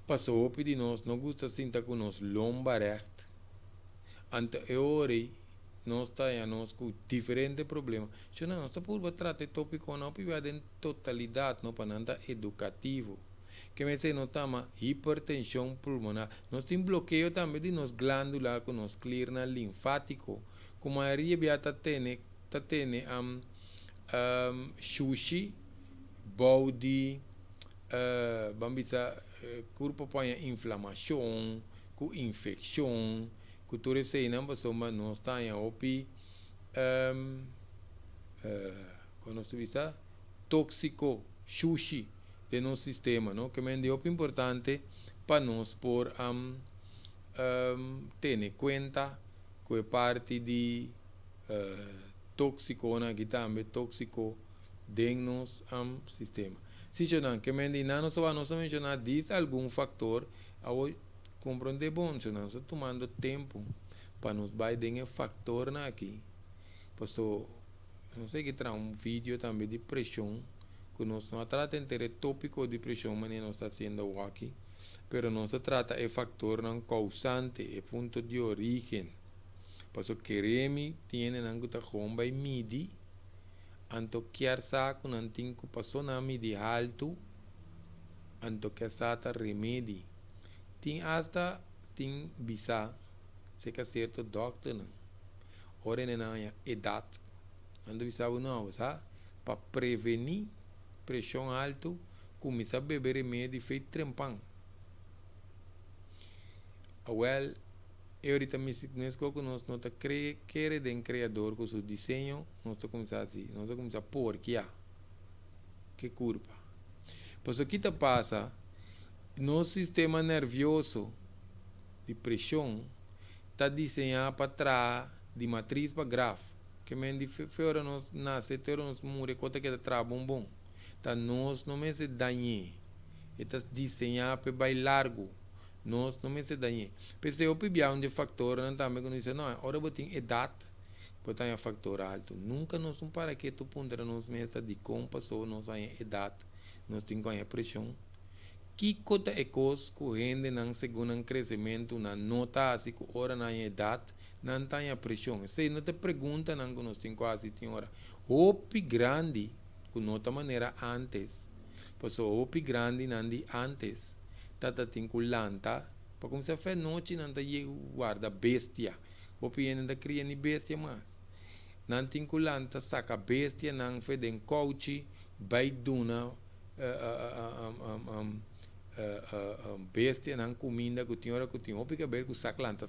Passou de nós não gosta assim tá com nós lombar reto. Ante ora nós temos com diferentes problemas. Se não está por tratar tópico não pode em totalidade não para nada educativo. Que me diz, nós temos hipertensão pulmonar. Nós temos bloqueio também de nos glândulas, com nos clearna linfático. Como a maioria está tendo sushi, body, corpo põe inflamação, com infecção, que tudo isso aí não passou, mas nós estamos quando se diz tóxico, sushi de nosso sistema, não? Que é importante para nós por ter conta que é parte de tóxico, aqui também tóxico de nosso sistema. Se eu não, que não só vamos mencionar diz algum fator, eu compreender bom, se não, tomando tempo para nos vai ter fator aqui. Passou, não sei que traz vídeo também de pressão, que nós não trata de tópico de pressão, mas não está sendo aqui, pero não se trata de fator não causante, é ponto de origem. Paso queremos tiene nangu ta homba midi, anto kiar sa kun anting ko paso na midi alto, anto que sata remedi. Tin hasta tin bisa, se que certo doctor não. Ora na edad, ando bisa não, sa, para prevenir pressão alto, começar a beber remédio feito trempão. Well, eu ahorita me escolho que nós não queremos de criador com seu desenho, nós estamos começando assim, nós estamos começando por que culpa. Pois o que passa, nosso sistema nervioso de pressão está desenhado para trás de matriz para grafo, que me fora nós nasce, nós morre, conta que está bom. Tá nós não me se danhe, está desenhado para bem largo. Nós não me se danhe. Pensei eu pibia um fator, não também quando diz não, ora eu tenho idade, eu tenho fator alto. Nunca nós não para que tu pondera nós mesmo de como passou nós a idade, nós temos a pressão. Que cota é coisa correndo não segundo um crescimento na nota assim que ora na idade não tem a pressão. Se não te pergunta não que nós temos quase tem hora. Hope grande com outra maneira antes. Passou hope grande não de antes. Tata tem culanta, para começar a fazer noite não tem guarda bestia, o piano da cria ni bestia mais, não tem culanta saca bestia não faz den coach, vai duna bestia não comida que tinha o pica ver com saclanta,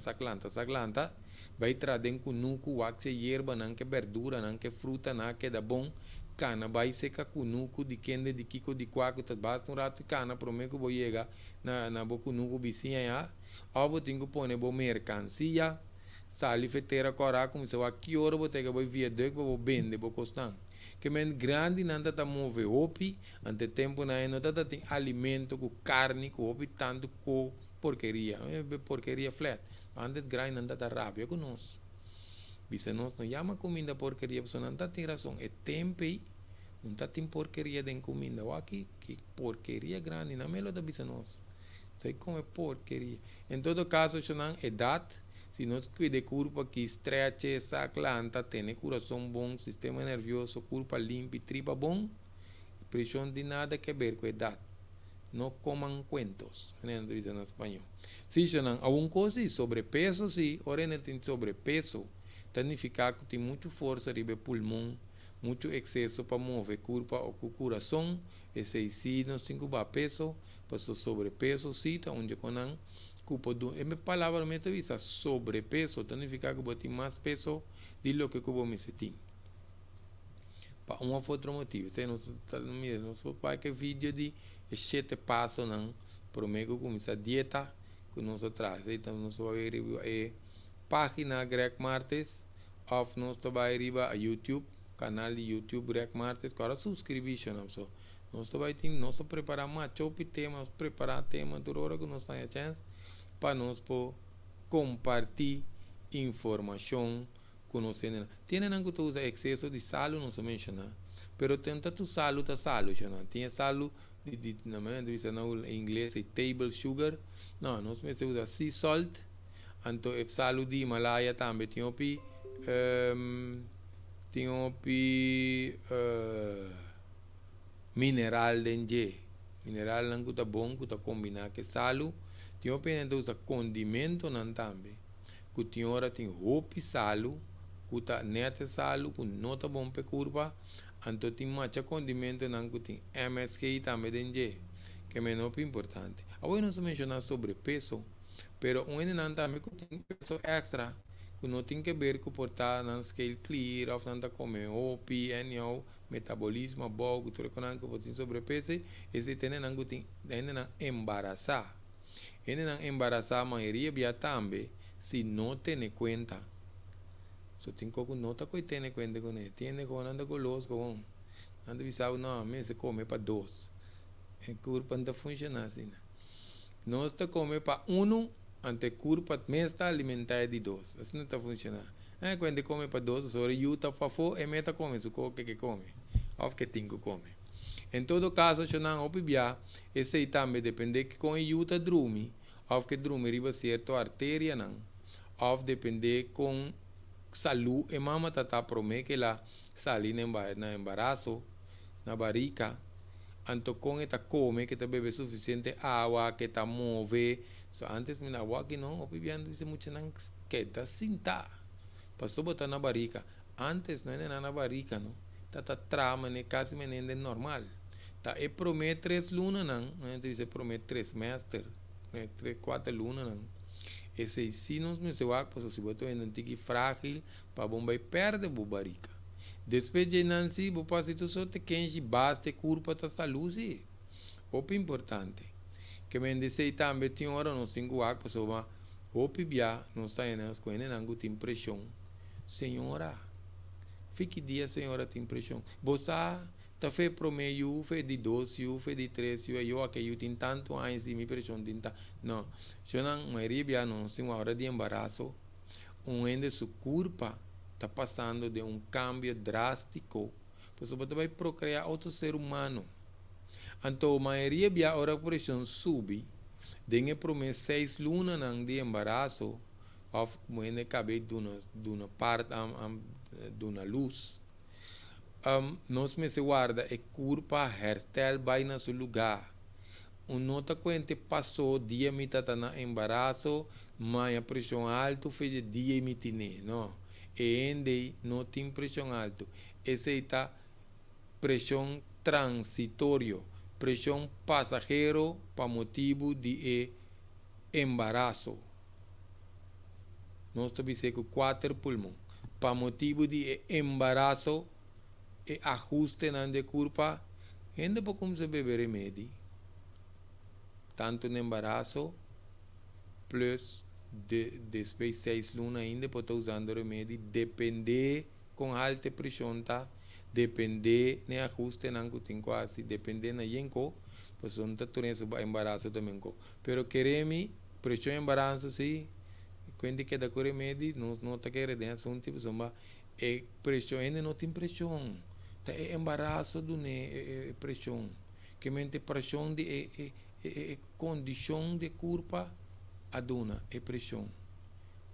vai trazer com nuco, wax hierba não que verdura não que fruta não que dá bom. Cana vai secar cunuco de quende de kiko de quaco tá basta rato cana prometo vou chegar na bo cunuco vizinha já ao tenho pôr bo mercancia sali feteira cora como se aqui hora vou ter que vou via de vou vender vou costar que men grande nanda tá move opi ante tempo na não tá tem alimento com carne com opi tanto com porqueria flat antes grande nanda tá rápido com nós. Bisa nós não chama comida porqueria, você não tem razão. É tempo não tem porqueria de comida. O aqui que porqueria grande, não é melhor da bisa nós. Então como é porqueria. Em todo caso, se não é idade, se nós cuida corpo que estrecha essa planta, tem coração bom, sistema nervioso, corpo limpo, tripa bom, pressão de nada que ver com idade. Não comam cuentos, não diz em espanhol. Se não, alguma coisa sobrepeso, sim, ora não tem sobrepeso. Significa que tem muita força no pulmão, muito excesso para mover corpo ou coração, esse sim, nós temos que peso, para sobrepeso, sim, onde minha palavra me avisa sobrepeso, significa que eu tenho mais peso do que eu me senti. Para um ou outro motivo. Se não vai que vídeo de 7 passos, não, para mim que começa a dieta, que nós traz. Então, nós vamos ver a página Greg Martes, ou nós vamos ir a YouTube, canal de YouTube Greg Martes, para subscrição, não. Nós vamos preparar mais temas, preparar temas, toda hora que nós temos a chance, para nós compartilhar informação com nós. Tem que usar excesso de sal, não se menciona, mas tenta tu sal, tem sal, em inglês, table sugar, não, nós usa sea salt, então o sal de Himalaya também tem mineral dentro. Mineral não é bom, que combinar com sal. Tem que usar condimento também. Que tem hora tem roupa sal, que neta sal, que não é bom para a curva. Então tem mais condimento que tem MSG também dentro, que é muito importante. Agora nós mencionamos sobre peso, mas um também tem peso extra, que não tem que ver com portar na scale clear, ou não comer OP, NO, metabolismo bom, que tudo que você tem sobrepeso, esse tem embaraçar. Embaraçar a maioria via também, se não tem conta. So tem que nota que tem conta com ele. Tem com anda com los com. Anda bisau não, mas se come para 2. É curva não funciona assim. Nós está come para 1, ante curva mas está alimentar de 2. Assim não está funcionando. Quando come para 2, só yuta para fo e meta come su que come. Ou que tem que come. Em todo caso, se não obviar, esse também depende que com yuta drume, ou que drume riba certo artéria não. Ou depende com saúde e mama tata promete que lá sali na embaraço, na barriga. Então com esta come que te bebe suficiente água, que te move. So antes mina água que não, obviando dice muito não que tá sinta. Passou botar na barriga. Antes não era na barriga, não. Tata trama ne quase menende normal. Tá e promete 3 lunas não, antes dice promete 3 meses, 3 4 lunas não. Esse sinos me se vai para se botar em antigo frágil para bomba perde a barriga. Depois de Nancy, vou passar tudo só te quente basta curva da saúde. O importante que me disse também tem hora não singo água para soba. O pibia não sai nas coisas não tem pressão. Senhora, fique dia senhora tem pressão. Você tá fez promeio, fez de 12, fez de 13, eu que eu tenho tanto anos e minha pressão tinta. Não, eu não maioria não tem uma hora de embaraço, onde sua curva está passando de um cambio drástico, você vai procriar outro ser humano. Então, a maioria da hora pressão sube, dengue prometo 6 lunas de embaraço, ou como ele cabe de uma parte de uma luz. Nós me se guarda e curva hairstyle vai na seu lugar. Nota quando passou dia me tá na embaraço, mas a pressão alta fez dia me tine, não. E ainda não tem pressão alta. Essa é a pressão transitória, pressão passageiro para motivo de embaraço. Nós estamos dizendo 4 pulmões. Para motivo de embaraço, e ajuste na de curva, ainda por como se beber remédio, tanto no embaraço, plus depois 6 lunas ainda por estar usando remédio, depende com alta pressão, tá? Depende de ajuste na que tem quase, depende na yenko, pois não está tendo embaraço também. Pero queremos pressão embaraço sim, quando queda com remédio, não está querendo um tipo de pressão ainda não tem pressão. É embaraço do pressão, que mente pressão de condição de curva aduna é pressão,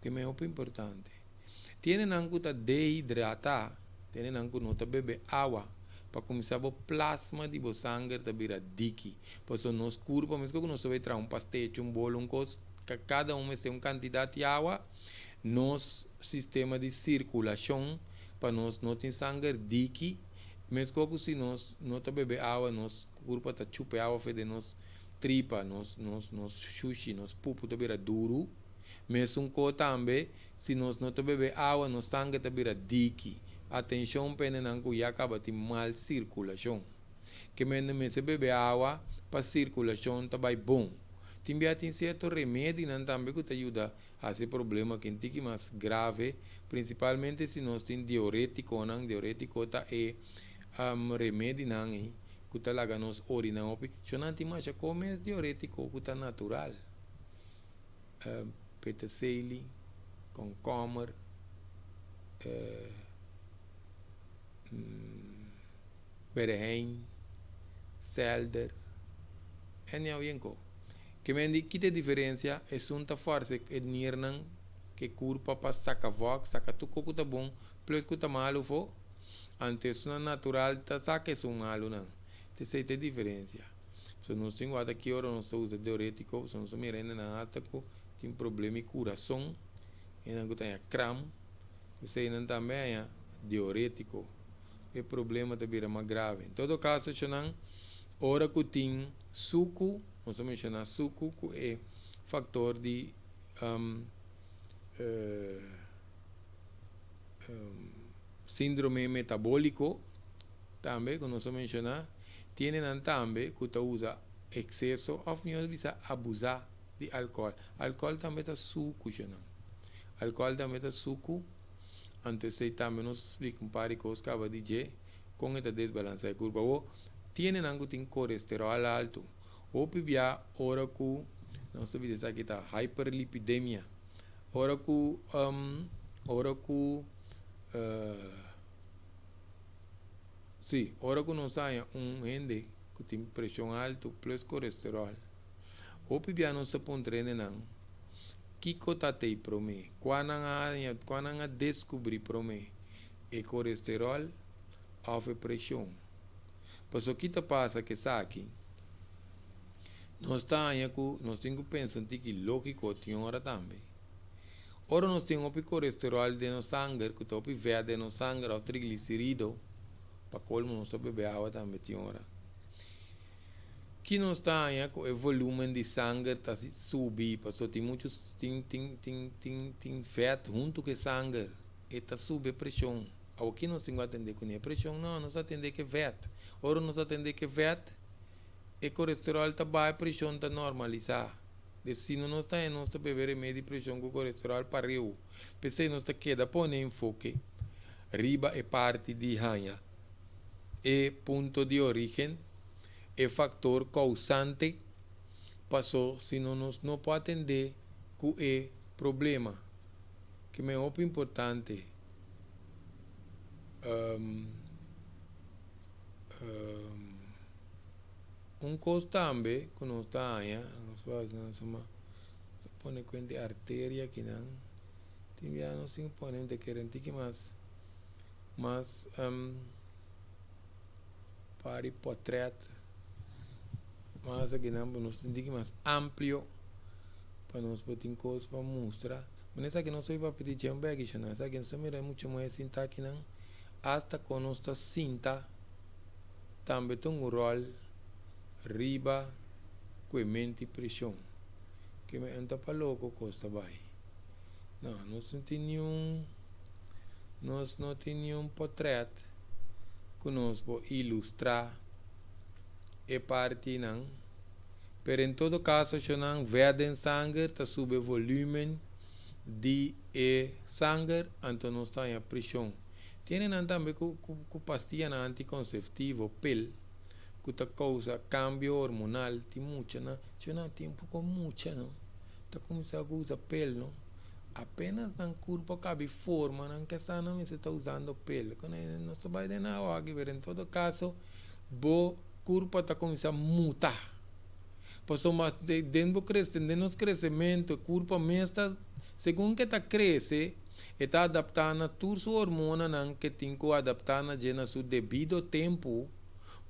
que é muito importante. Tiene nangu ta dehidratar, tiene nangu nota beber água para começar o plasma de bo sangue ta vira diki, pois nós curva, mas que nós vai trazer um pastel, um bolo, um coisa, cada tem uma quantidade de água, nos sistema de circulação para nós não tem sangue diki. Mas como se nós não tá beber água, nós curva tá chupa água, fede nós tripa, nos sushi, nos pupu te vira duro. Mesmo co também, se nós não te beber água, no sangue te vira dique. Atenção, pena não que acaba de mal circulação. Que mesmo se beber água, para circulação tá vai bom. Tem certo remédio não também que te ajuda a esse problema que é mais grave, principalmente se nós tem diurético, não diurético tá remédio não que tá lá nos orina opi, se não tem mais como diurético que tá natural. Peterselie, concombre, berén, selder, en jou yenko. Que me diz que a diferença é sunta força que nirnan que curpa para saca vox, saca tu coco tá bom, plus que tá malo fo, antes na natural tá saca é malo não. Te sei a diferença. Se nós temos aqui hora nós usa diurético, se nós mirando na alta com tem problema de coração, e não tem cram, você não também é diurético, o problema também é mais grave. Em todo caso, se não, hora que tem suco, nós mencionar suco que é fator de síndrome metabólico, também, que nós mencionar, tienen também que usa excesso, ou melhor, abusar de álcool. Álcool também está suco, não? Álcool também está suco. Antes você também nos explica par de coisas que acaba de dizer, com esta desbalance de curva. Ou tienen algo de colesterol alto. Ou pibia, ora que, não estou dizendo aqui, está hyperlipidemia. Ora que, sim, ora que não sai gente que tem pressão alta plus colesterol. O pibiano se pondrene não. Que cotatei para mim? Quando a descobri para mim é colesterol ou pressão. Mas o que te passa que sabe? Nós temos que pensar que lógico tem hora também. Ora nós temos o colesterol de no sangue, que o verde no sangue, o triglicerídeo, para colmo nós beber água também tem hora. Que não está com o volume de sangue está subir, porque tem muitos tem feto junto com sangue e está subir a pressão. O que nós temos que atender com a pressão? Não, nós atender que feto. Ora nós atender que feto, e colesterol está baixo, a pressão está normalizada. Se não está beber remédio de pressão com o colesterol para rio. Pensei nós está queda põe enfoque. Riba é parte de ranha. É ponto de origem. É factor causante, passou se não pode atender que é problema, que é muito importante. Coisa também que nós está aí, nós põe conta artéria que não, tem já não se põe de querente que mas para portrait. Mas aqui nós temos mais amplo para nós poder coisas para mostrar. Mas essa aqui não só para pedir jambeg, essa aqui não só mira muito mais cinta aqui não. Hasta com nossa cinta também tem rol riba com mente pressão. Que me entra para louco costa vai. Não não tem nenhum portrait que nós podemos ilustrar é parte não. Pero em todo caso, se não verde sangue, está sob o volume de sangue, então não está em pressão. Tem também com pastilha anticonceptiva, pil, que causa cambio hormonal, tem muita, não? Se não tem um pouco muita, não? Está começando a usar pil, não? Apenas na corpo cabe forma, não que essa não está usando pil. Quando não se vai de nada, em todo caso, corpo está começando a mutar. Passou mais dentro do crescimento, o corpo mesmo segundo que está crescendo, está adaptando a todas as hormonas que tem que adaptar no seu devido tempo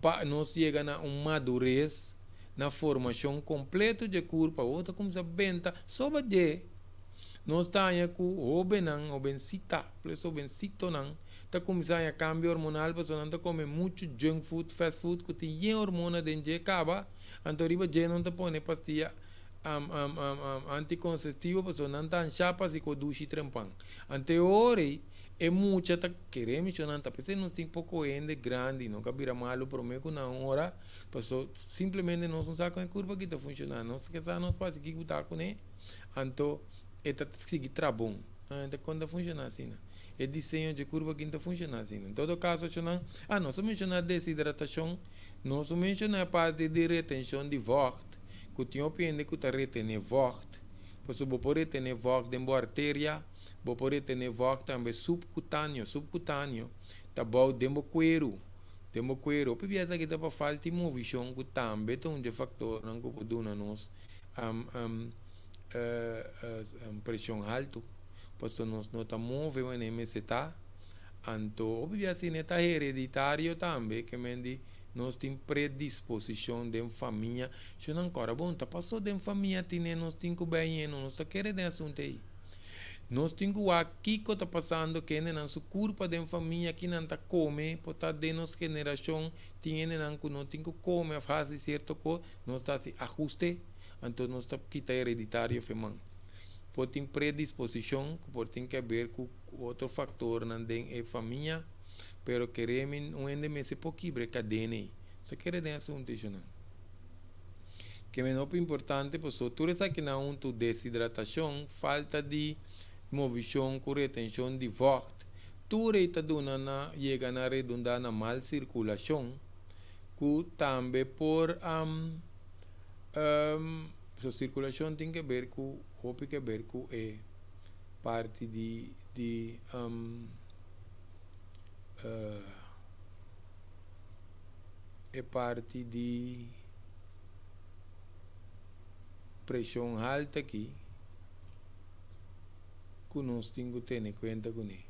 para nós chegar a uma madurez na formação completa de corpo. Outra começa a benta, só de nós estamos com o benang, o bensita, plus o bensito nang, está começando a cambio hormonal, para não comer muito junk food, fast food, que tem hormona dentro de acaba, então riba já não te põe pastilha anticonceptivo, para não tan chapas e com duche trempan. Anteori é muita tá queremos não tá pensando nós tem pouco ainda grande, não cabira malo para mim com na hora, passou simplesmente nós não sabe com a curva que está funcionando, nós que está nós faz que está com né, então está seguir trabom, então quando funciona assim, né? É desenho de curva que não funciona assim. Em todo caso, nós mencionamos desidratação, nós mencionamos a parte de retenção de vocht, que tinha opinião que está retendo vocht, pois você pode reter vocht dentro da artéria, você pode reter vocht também subcutâneo, está bom dentro do cuero, o piada que está para falta de movição, que também tem um factor que pode dar nós pressão alta. Porque nós não estamos movendo em meseta, então, obviamente, é hereditário também, que nós temos predisposição de família. Se não agora, bom, tá passou de família, nós temos bem, nós está querendo assunto aí. Nós temos aqui que está passando, que é nossa culpa de família, que não está come, por estar de nossa geração, não temos que comer, fazer certo coisa, nós está se ajuste, então nós está quita hereditário, femão. Pode ter predisposição, que pode ter que ver com outro fator na família, pero queremos um endemese pouquinho cadena. Só quer dizer assunto isso não. Que é muito importante, porque tu sabe que não tu desidratação, falta de movição, com retenção de vocht, tu reita dona chega na redundar na mal circulação, que também por a circulação tem que ver com é parte de é parte de pressão alta aqui que nós temos que ter em conta com ele.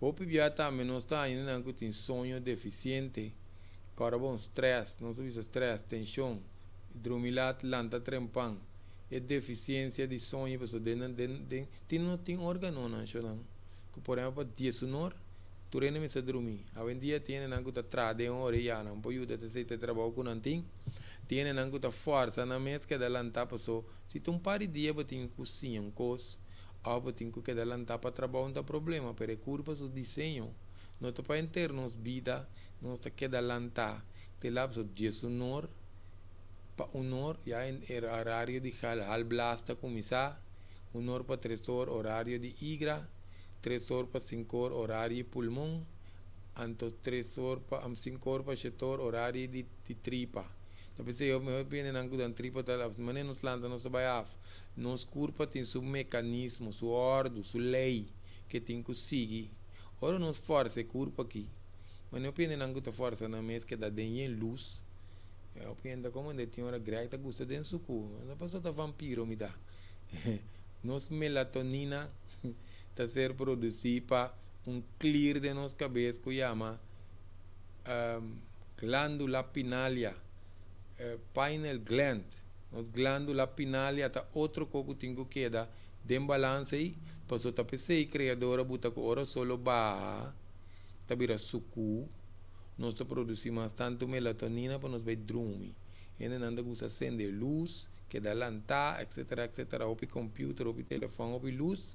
O pior também nós está ainda com tem sonho deficiente, carbono, stress, nós temos stress, tensão, hidromilato, lanta, trempan, é deficiência de sonho, pessoa não tem órgão nacional, que por exemplo, dia sonor, tu não me se dormir. Hoje em dia tem não que atrás de uma hora não pode ajudar a trabalhar com nanting, tem não que força na mente que adelantar pessoa, se tu par de dia tem cozinha um coisa, ou tem que adelantar para trabalhar não tem problema, pero curva o desenho, não está para internos vida, não está que adelantar, te lá pessoa dia sonor para 1 hora, já em horário de hal blasta começar, 1 hora para 3 horas, horário de igra, 3 horas para 5 horas, horário de pulmão, então 3 horas para 5 horas para 7 horas, horário de tripa. Então, se eu me opino não que tripa, mas nos landa, não se vai a nos corpo tem seu mecanismo, sua ordem, sua lei, que tem que seguir. Ora, nos força o corpo aqui, mas eu opino não que força na mesa que dá em luz. Eu penso como de tinha hora grata gosta de suco, não passou da vampiro me dá. Nos melatonina está ser produzida para clear de nossa cabeça que chama glândula pineal, pineal gland. Nos glândula pineal está outro coco tingo queda de balance aí, passou tá pensei criadora buta com hora solo ba, tá vira suco. Nós produzimos tanto melatonina para nos ver dormir. E não gusta acender luz, que dá lantar, etc. Ou computer, ou telefone, ou luz.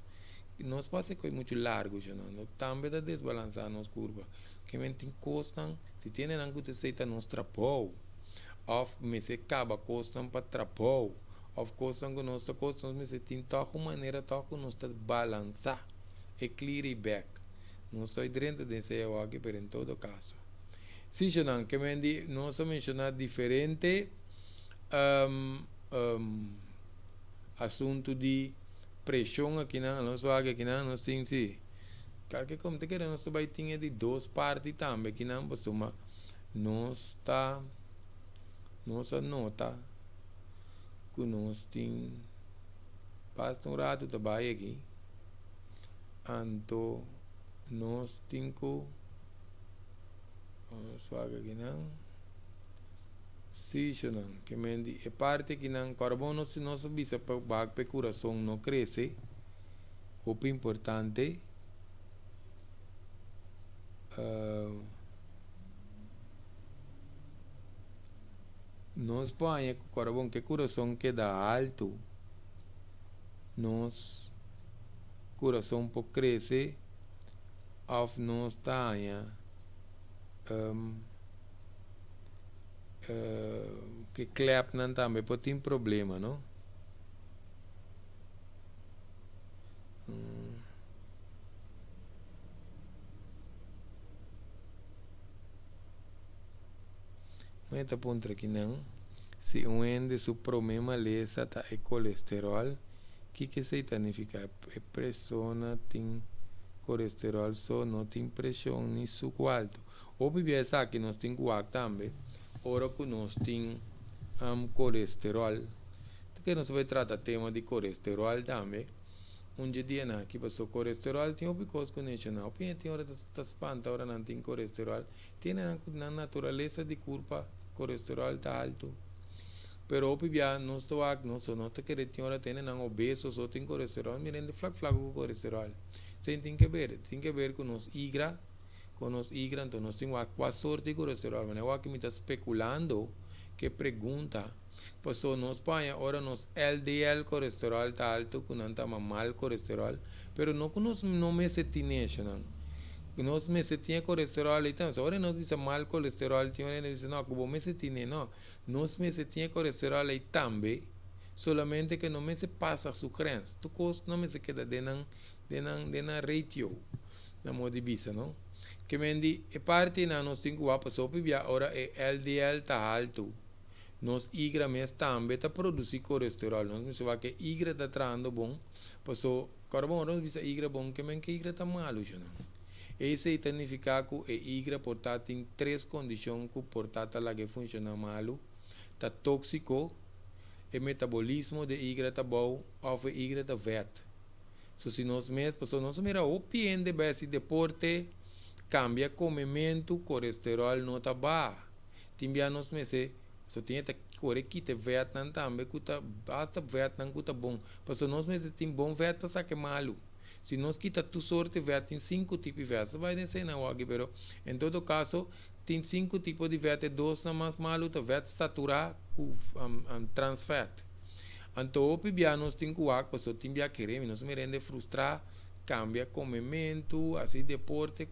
Nós passa coisa muito largo, já não. Também está desbalançar nos curva. Que mentem costam, se tem não gusta aceita nos trapou, ou me se acaba costam para trapou, ou costam que nós costam, me se tem toque maneira toque nós está balançar, e clear e back. Não estou dentro desse aqui, pero em todo caso. Sim, não, que nós mencionar diferente assunto de pressão aqui na nossa água aqui na nós temos sim. Porque como te queremos nós vai ter de 2 partes também aqui na suma nós tá nossa nota que nós tem passa um rato trabalho aqui, então nós temos suaga aqui não, sim não, que mendi é parte que não carbono se nosso bisa para coração não cresce, O importante nós põe o coração que coração queda alto, nós coração por crescer, of nós tenha que clap não também pode ter problema, não? Mas tá ponto aqui não. Se um ende su problema lesa tá é colesterol, que significa? A pressão tem colesterol só não tem pressão nem suco alto. Ou pensa que nós tem guac também. Ora que nós tem colesterol. Que nós vai tratar tema de colesterol também. Dia na que passou colesterol tem uma coisa com isso não. Tem hora tá espanta hora não tem colesterol. Tem na natureza de culpa colesterol tá alto. Pero obvia não estou não tá querendo tem hora tem não obeso só tem colesterol, mirando flaco com colesterol. Sem tem que ver com nos igra, então nós temos quase sorte de colesterol, mas eu aqui me está especulando que pergunta, pois nós Espanha agora nos LDL colesterol tá alto, com não tá mal colesterol, pero não que nós não me sentimos não. Nós me sentimos colesterol então, agora nós diz mal colesterol, tinha hora diz não, como me sentimos não, nós me sentimos colesterol também, solamente que não me se passa su grenze, tu cost não me se queda de na ratio, na modo de vista, não? Que mendi e parte na nós tem que passar por via ora é LDL tá alto, nós igra mes também tá produzir colesterol, nós se vai que igra tá trando bom, passou carbono nós bisa igra bom que men que igra tá malo já não. Esse significa que a igra portar tem três condições que portar lá que funciona malo, tá tóxico, o metabolismo de igra tá bom, ou a igra tá vet. So, se nós mesmos, nós mira o piende base deporte, cambia comimento, colesterol não tá baixo. Timbia nós meses, so tinha que correr que te vet não também, que tá basta vet não que tá bom. Porque nós meses tem bom vet tá que malo. Se nós quita tu sorte vet tem 5 tipos de vet, vai dizer não aqui, pero em todo caso tem 5 tipos de vet, 2 na mais malo, tá vet saturado com trans fat. Então, o pibianos tem que usar, porque tem que querer, nós me rende frustrar, cambia comimento, assim deporte,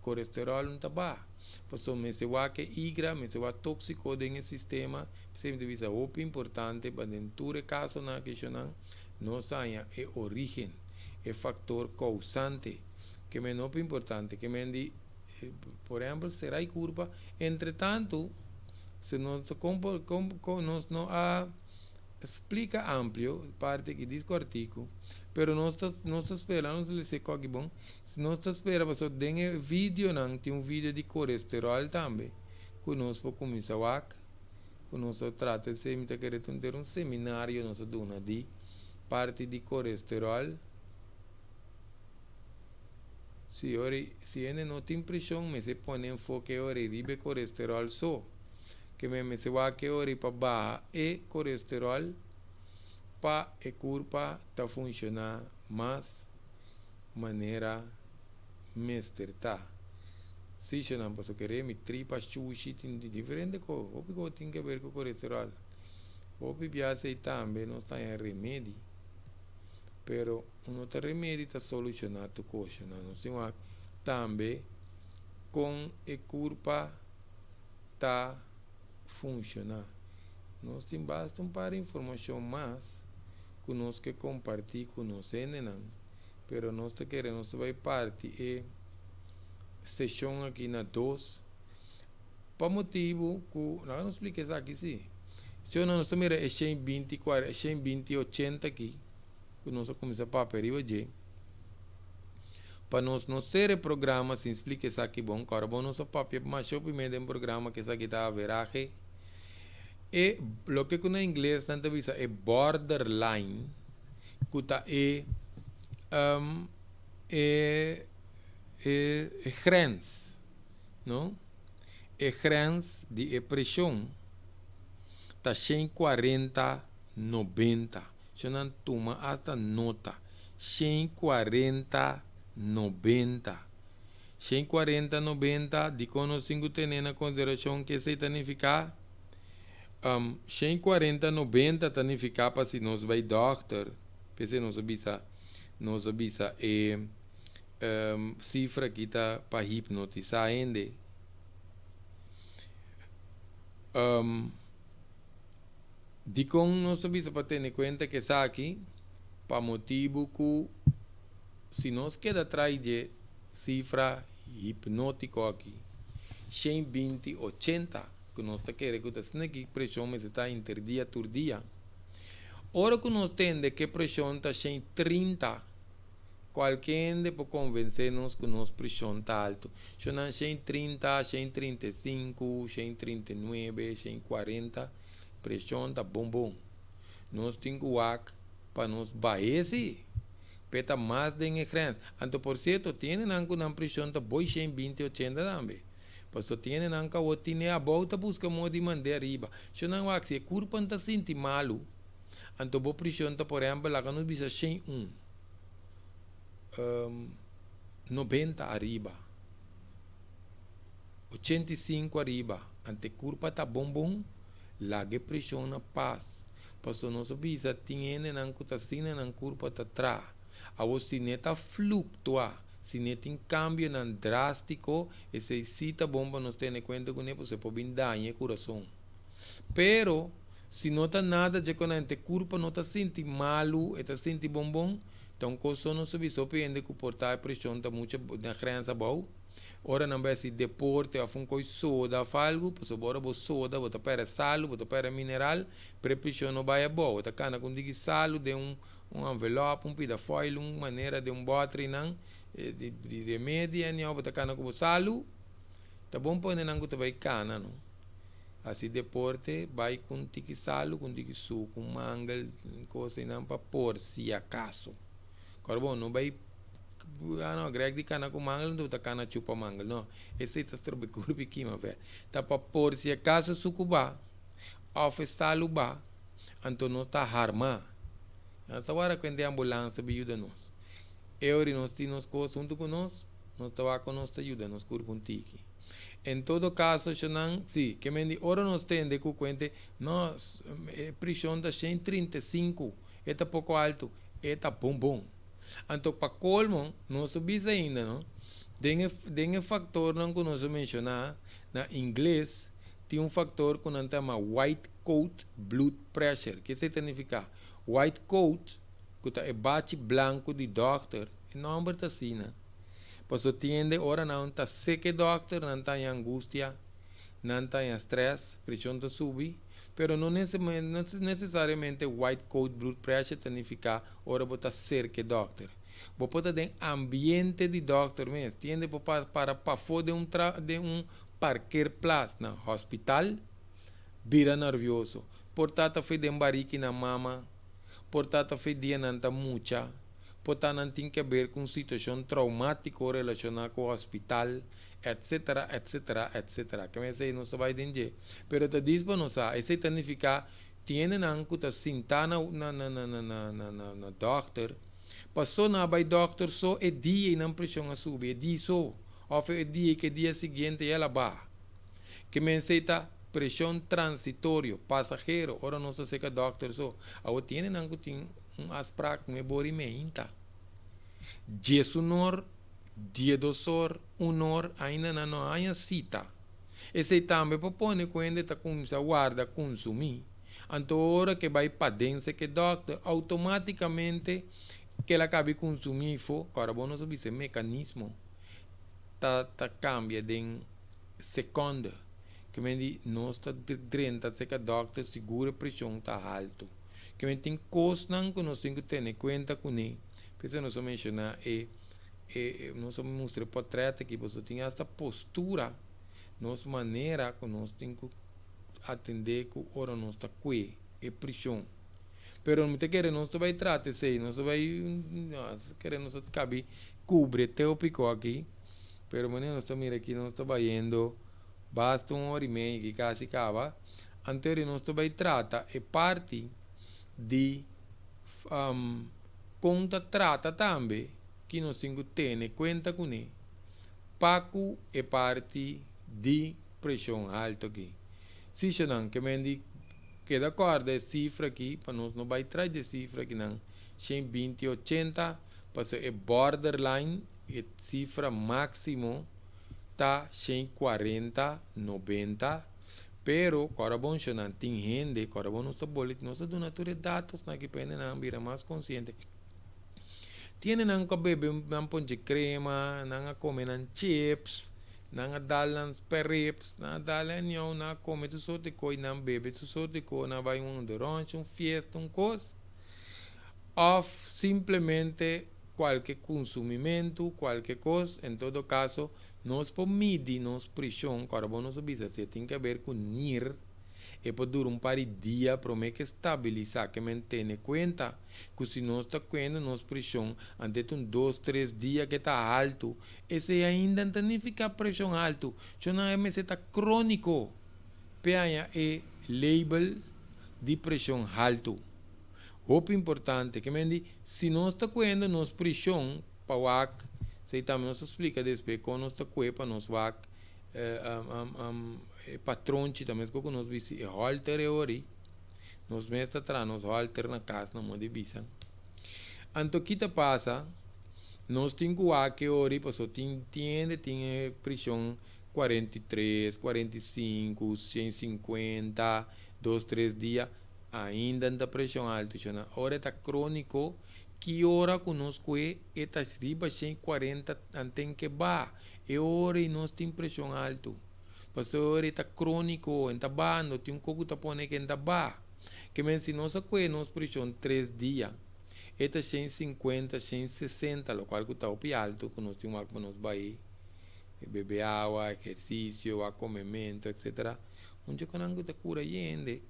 colesterol não está bom. Porque me se vai que igra, me se vai tóxico dentro do sistema, sempre visa o importante para dentro do caso na questão, não saia é origem, é fator causante, que é muito importante, que me por exemplo, será curva, entretanto, se nós não há explica amplio, parte que diz o artigo, pero nós esperamos ele se coque bom. Se nós esperamos só tem vídeo não, tem vídeo de colesterol também, que nós podemos começar a que nós trata de sempre querer ter seminário nós dona de parte de colesterol. Se ele não tem pressão, mas se põe enfoque ore ribe colesterol só. Que me se va que ori para baixar e colesterol para a curva tá funcionar mais maneira mesterta. Se eu não posso querer me tripa chuchi tem diferente coisa, o que tem que ver com colesterol. O que viaja também não está em remédio, pero não tem remédio para solucionar tu coisa, não tem também com a curva tá funcionar. Nós temos bastante para informação mais que nós que compartilhar com nós, não. Pero nós queremos vai parte e sessão aqui na 2 para motivo que não explica isso aqui sim. Se eu não estou mira é 120, 40, 120, 80 aqui, que nós começa para perigo de para nós não ser programa se explica isso aqui bom, cara, bom nosso papel mas eu primeiro um programa que isso aqui está a veragem. E lo que com inglês tanto visa é borderline, que tá grens, não? É grens de pressão tá 140, 90. Se não toma até nota, 140, 90. 140, 90, de quando cinco tem na consideração que se significa 140, 90 significa para se nós vai doctor, se nós obisa cifra que está para hipnotizar ainda. De como nós obisa para ter em conta que está aqui, para motivo que se nós queda atrás de cifra hipnótico aqui, 120, 80, que nós está querendo que está aqui pressão, mas está interdia por dia. Ora que nós temos que pressão está 130, qualquer de por convencer-nos que nossa pressão está alto. Se não 130, 135, 139, 140, pressão está bom. Nós temos que para nos baixar. Peta mais de diferença. Então, por certo, tem uma pressão de 120, 80 também. Porque tem uma outra a volta busca modo de mandar arriba. Se não há que curva não sente malo. Então, a pressão, por exemplo, lá nos bisa 101. 90 arriba. 85 arriba. Ante curva está bom. Lá a pressão na paz. Porque nós bisa tem uma curva atrás. A cineta fluctua, cineta em cambio não drástico, esse cita bomba nos tem em conta com ele, você pode dañar o coração. Pero, se não está nada de quando a gente curva, não está sentindo malo, está sentindo bom, então, coisa não se surpreende que o portar a pressão está muito na criança boa. Ora, não vai ser deporte, a função soda, algo, pois agora você soda, você para sal, você para mineral, para pressão não vai boa, você cana com diga sal, de um envelope, pida foil, uma maneira de botre não, de remédio, e não você cana com sal, tá bom para não você vai cana, não. Assim deporte, vai com diga sal, com diga suco, com mangal, coisa não para por si acaso. Agora bom, não vai greg di cana com mangal, não tá cana chupa mangal, não. Esse tá estrobe curbi kima, velho. Tá para por si acaso sucuba, ofertar luba, então não tá harma. Essa hora quando a ambulância me ajuda nós. Eu e nós temos coisas junto com nós tá com nós ajuda nos curva um tique. Em todo caso, sim, que me diz, ora nós temos de cuente, nós, pressão da 135, é pouco alto, é bom. Então, para colmo, nós subimos ainda, não? Tem fator que nós mencionar, na inglês, tem fator que nós chama white coat blood pressure. O que significa? White coat, que é bate branco de doctor, não é assim, né? Pois tiende, ora não está seco doctor, não está em angústia, não está em estresse, pressão está subir, pero não necessariamente white coat blood pressure significa ora botar cerca doctor. Você pode ter ambiente de doctor mesmo, tiende para fora de um parqueiro place na hospital, vira nervioso, portanto foi de barrique na mama, portanto foi de nanta mucha, portanto não tem que ver com situação traumática relacionada com o hospital, etc. Que me sei não se vai entender. Pero te diz para nós, isso significa tiene nanco ta sinta na doctor, passou na vai doctor só é dia e não pressão a subir, é dia só, ou é dia que dia seguinte ela vai. Que me sei pressão transitório, passageiro, ora não sei que doctor só, agora tiene nanco tem asprak me bori me inta. Dia sonor, dia dosor, honor, ainda não há cita. Esse também propõe quando está com essa guarda consumir. Então, hora que vai para dentro, que doctor, automaticamente, que ela acabe consumir, agora vamos ver esse mecanismo, tá cambia de segundo. Que me diz, nós está dentro, se que doctor segura a pressão está alto. Que me tem coisas que nós temos que ter em conta com ele. Porque nós mencionar nós mostrar portreto que você tem essa postura, nossa maneira que nós temos que atender com ora nós está aqui, é pressão. Pero não te quer nós vai tratar se nós vai querer nós cabe cubre teu pico aqui. Pero mané nós mira aqui nós está indo basta 1h30 que quase acaba. Anterior nós vai tratar é parte de conta trata também que nós temos que ter conta com ele. Paco é parte de pressão alta aqui. Se você não quer que de acordo a cifra aqui, para nós não vai trazer de cifra aqui não, 120, 80, para ser é borderline, é cifra máximo, tá 140, 90, pero agora bom se não tem gente, agora bom nosso boleto, nossa donatura de dados, na que pende não vira mais consciente. Tiene nang kabebe ng ponche crema, nang come ng chips, nang dalan perips, nang dalan nyo na come tu sote ko, nang bebe tu sote ko, na vai ranch, fiesta, coisa. Of simplesmente qualquer consumimento, qualquer coisa, em todo caso, nós por medir nossa pressão, carbono subisa, se tem que ver com NIR, e por durar par de dias para que estabilizar, que mantém conta, que se nós está vendo nossa pressão, antes de 2, 3 dias que está alto, esse ainda não significa pressão alto, já não é mais está crônico, peanha é label de pressão alto. O importante que me se nós está vendo nossa pressão, para o AC, se também nos explica depois, como nós está vendo para nós VAC, patrão também que nós visi halter ori nós mesmo atrás nós halter na casa na moda bisa anto que te passa nós temos que ori passou tem pressão 43, 45, 150, 2, 3 dias ainda não pressão alta na hora está crônico que hora conosco está riba 140 tem que ba e hora e nós temos pressão alta. Pastor está crônico, está bando, tem coco que pone que está ba. Que men se nós nos pressão 3 dias, está 150, 160, lo qual está opi alto, que nós temos que nos vai beber água, exercício, acomimento, etc. Onde que não está cura gente,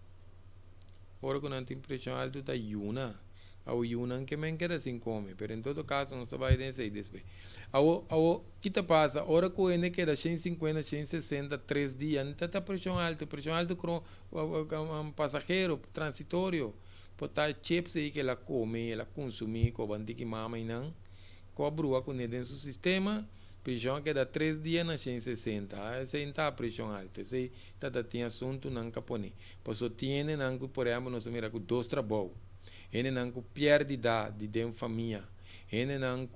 ora que não tem pressão alta está yuna. Ao yunan que men queda sem comer, pero em todo caso não vai dizer depois. Ao que te passa, hora que ele queda 150, 160, 3 dias, não está pressão alta com um passageiro transitório, botar chips aí que ela come, ela consome, com a que mama e não, com a brua com ele dentro do sistema, pressão queda 3 dias na 160, esse não está pressão alta, esse tem assunto não capone, pois só tem não por exemplo nós mira com 2 trabalhos. Ele não perde de família, ele não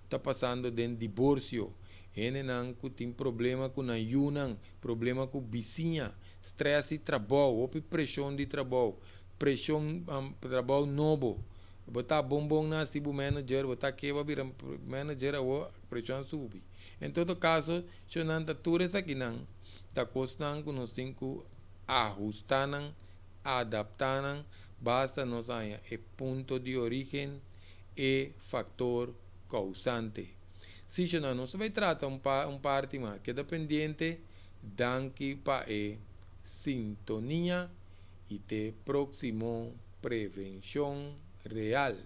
está passando de divórcio, ele não tem problema com a yunang, problema com vizinha, estresse de trabalho, ou pressão de trabalho, pressão trabalho novo, botar bombom na cibo manager, botar quebra vira manager, ou pressão sube. Em todo caso, se não está tudo isso aqui não, está custando nós temos que ajustar, adaptar. Basta nos haya el punto de origen e factor causante. Si no se va a tratar un parte más que dependiente, danki pa sintonía y te próximo prevención real.